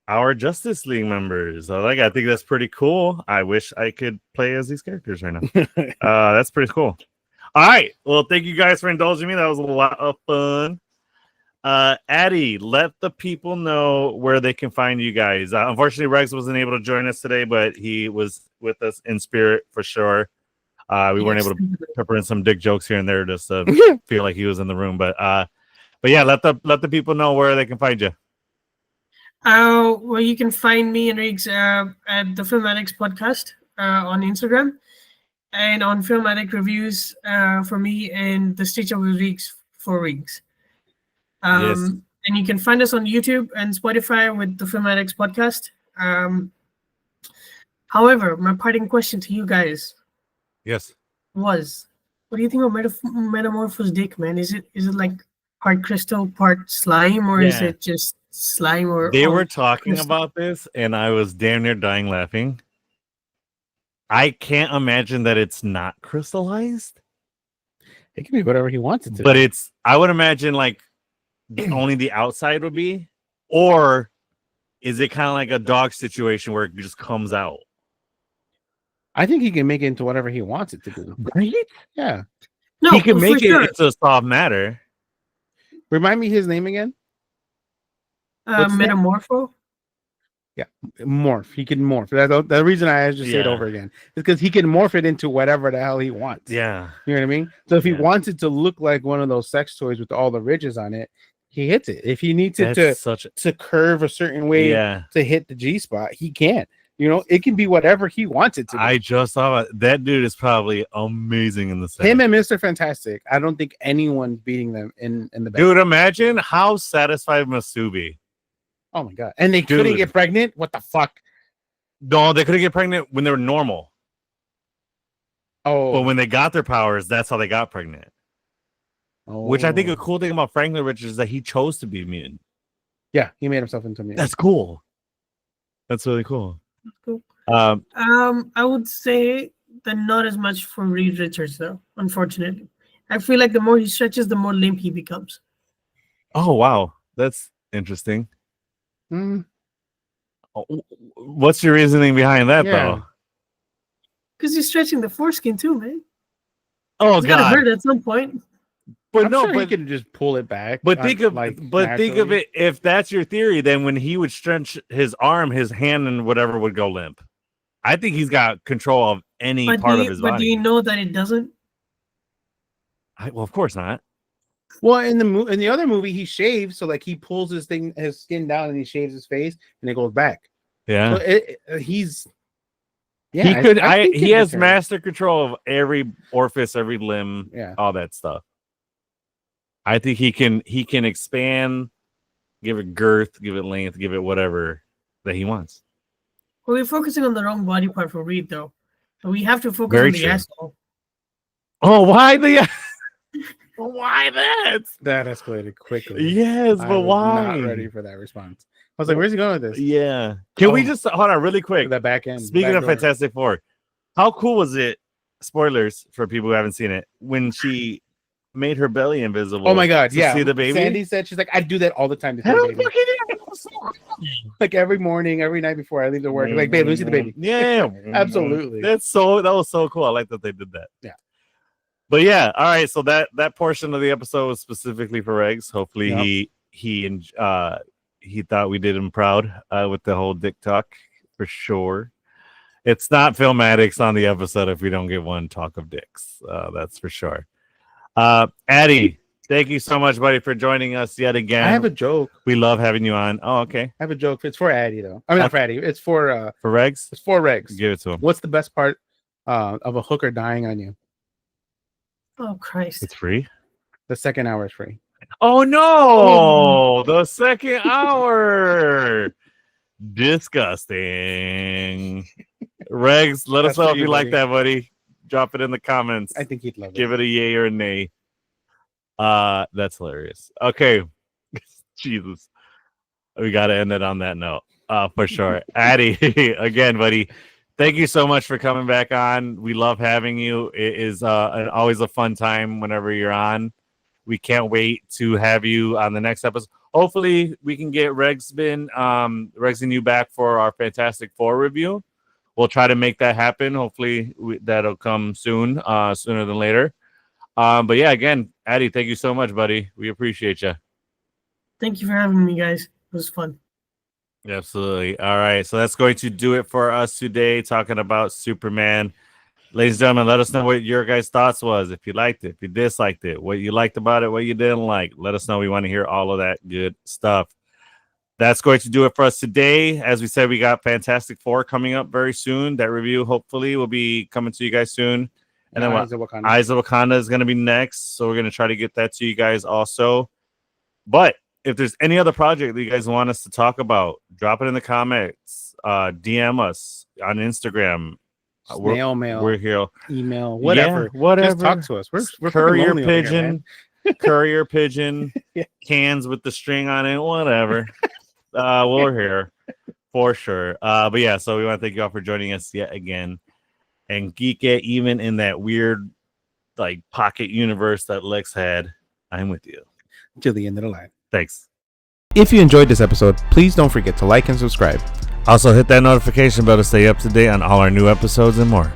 Speaker 2: our Justice League members. I think that's pretty cool. I wish I could play as these characters right now. That's pretty cool. All right. Well, thank you guys for indulging me. That was a lot of fun. Addie, let the people know where they can find you guys. Unfortunately, Rex wasn't able to join us today, but he was with us in spirit for sure. We weren't able to pepper in some dick jokes here and there just to feel like he was in the room. But yeah, let the people know where they can find you.
Speaker 3: Well, you can find me and Riggs at the Film Addicts podcast on Instagram, and on Film Addict reviews for me, and the Stitch Up with Riggs for Riggs.
Speaker 2: Yes.
Speaker 3: And you can find us on YouTube and Spotify with the Film Addicts podcast. However, my parting question to you guys
Speaker 2: Yes.
Speaker 3: was, what do you think of Metamorpho's dick, man? Is it like part crystal, part slime, or is
Speaker 2: Yeah.
Speaker 3: it just slime? Or
Speaker 2: They were talking
Speaker 3: crystal?
Speaker 2: about this, and I was damn near dying laughing. I can't imagine that it's not crystallized,
Speaker 1: It can be whatever he wants it to.
Speaker 2: but
Speaker 1: be.
Speaker 2: I would imagine like only the outside would be, or is it kind of like a dog situation where it just comes out?
Speaker 1: I think he can make it into whatever he wants it to be.
Speaker 2: Right?
Speaker 1: Yeah.
Speaker 3: No,
Speaker 2: He can
Speaker 3: for
Speaker 2: make it
Speaker 3: sure.
Speaker 2: into soft matter.
Speaker 1: Remind me his name again. what's that?
Speaker 3: Metamorpho.
Speaker 1: Morph. He can morph. That's the reason I just say it
Speaker 2: Yeah.
Speaker 1: over again is because he can morph it into whatever the hell he wants.
Speaker 2: Yeah.
Speaker 1: You know what I mean? So if he
Speaker 2: Yeah.
Speaker 1: wants it to look like one of those sex toys with all the ridges on it, he hits it. If he needs it
Speaker 2: That's such
Speaker 1: to curve a certain way
Speaker 2: yeah.
Speaker 1: to hit the G spot, he can. It can be whatever he wants it to be.
Speaker 2: I just saw it. That dude is probably amazing in the set.
Speaker 1: Him and Mr. Fantastic. I don't think anyone's beating them in the
Speaker 2: Dude, imagine how satisfied must Sue be.
Speaker 1: Oh my god! And they couldn't get pregnant. What the fuck?
Speaker 2: No, they couldn't get pregnant when they were normal.
Speaker 1: Oh,
Speaker 2: but when they got their powers, that's how they got pregnant.
Speaker 1: Oh.
Speaker 2: Which I think a cool thing about Franklin Richards is that he chose to be mutant.
Speaker 1: Yeah, he made himself into a mutant.
Speaker 2: That's cool. That's really cool.
Speaker 3: That's cool. I would say that not as much for Reed Richards though. Unfortunately, I feel like the more he stretches, the more limp he becomes.
Speaker 2: Oh wow, that's interesting. What's your reasoning behind that though?
Speaker 3: Because he's stretching the foreskin too, man.
Speaker 2: Oh
Speaker 3: it's gotta hurt at some point.
Speaker 1: But he can just pull it back.
Speaker 2: But think of it. If that's your theory, then when he would stretch his arm, his hand and whatever would go limp. I think he's got control of any part of his body.
Speaker 3: But do you know that it doesn't?
Speaker 2: Well, of course not.
Speaker 1: Well, in the other movie, he shaves, so like he pulls his skin down and he shaves his face, and it goes back.
Speaker 2: Yeah,
Speaker 1: so
Speaker 2: he has master control of every orifice, every limb, all that stuff. I think he can expand, give it girth, give it length, give it whatever that he wants.
Speaker 3: Well, we're focusing on the wrong body part for Reed, though. So we have to focus on the asshole.
Speaker 2: Oh, why the? Why that?
Speaker 1: That escalated quickly.
Speaker 2: Yes, but why?
Speaker 1: Not ready for that response. I was like, "Where's he going with this?"
Speaker 2: Yeah. Can we just hold on really quick?
Speaker 1: The back end.
Speaker 2: Speaking of Fantastic Four, how cool was it? Spoilers for people who haven't seen it. When she made her belly invisible.
Speaker 1: Oh my god!
Speaker 2: To see the baby.
Speaker 1: Sandy said she's like, I do that all the time. To see the baby. Like every morning, every night before I leave to work. Like, babe, let me see the baby.
Speaker 2: Yeah,
Speaker 1: absolutely.
Speaker 2: That was so cool. I like that they did that.
Speaker 1: Yeah.
Speaker 2: But yeah, all right. So that portion of the episode was specifically for Regs. Hopefully he thought we did him proud with the whole dick talk for sure. It's not Filmatics on the episode if we don't get one talk of dicks. That's for sure. Addie, thank you so much, buddy, for joining us yet again.
Speaker 1: I have a joke.
Speaker 2: We love having you on. Oh, okay.
Speaker 1: I have a joke. It's for Addie, though. I mean, not for Addie. It's for
Speaker 2: Regs.
Speaker 1: It's for Regs.
Speaker 2: Give it to him.
Speaker 1: What's the best part of a hooker dying on you?
Speaker 3: Oh Christ!
Speaker 2: It's free.
Speaker 1: The second hour is free.
Speaker 2: Oh no! The second hour. Disgusting. Regs, let us know if you like that, buddy. Drop it in the comments.
Speaker 1: I think he'd love it.
Speaker 2: Give it a yay or a nay. That's hilarious. Okay. Jesus. We got to end it on that note. For sure. Addie, again, buddy, thank you so much for coming back on. We love having you. It is always a fun time whenever you're on. We can't wait to have you on the next episode. Hopefully, we can get Regs and you back for our Fantastic Four review. We'll try to make that happen. Hopefully, that'll come soon, sooner than later. But yeah, again, Addie, thank you so much, buddy. We appreciate you.
Speaker 3: Thank you for having me, guys. It was fun.
Speaker 2: Absolutely. All right. So that's going to do it for us today, talking about Superman. Ladies and gentlemen, let us know what your guys' thoughts was. If you liked it, if you disliked it, what you liked about it, what you didn't like. Let us know. We want to hear all of that good stuff. That's going to do it for us today. As we said, we got Fantastic Four coming up very soon. That review hopefully will be coming to you guys soon. And then Eyes of Wakanda is going to be next. So we're going to try to get that to you guys also. But if there's any other project that you guys want us to talk about, drop it in the comments. DM us on Instagram.
Speaker 1: Snail mail.
Speaker 2: We're here.
Speaker 1: Email. Whatever.
Speaker 2: Yeah, whatever.
Speaker 1: Just talk to us. We're
Speaker 2: courier pigeon.
Speaker 1: Here,
Speaker 2: courier pigeon. Cans with the string on it. Whatever. We're here for sure. But yeah, so we want to thank you all for joining us yet again. And geek it, even in that weird like pocket universe that Lex had. I'm with you
Speaker 1: till the end of the line.
Speaker 2: Thanks.
Speaker 1: If you enjoyed this episode, please don't forget to like and subscribe.
Speaker 2: Also, hit that notification bell to stay up to date on all our new episodes and more.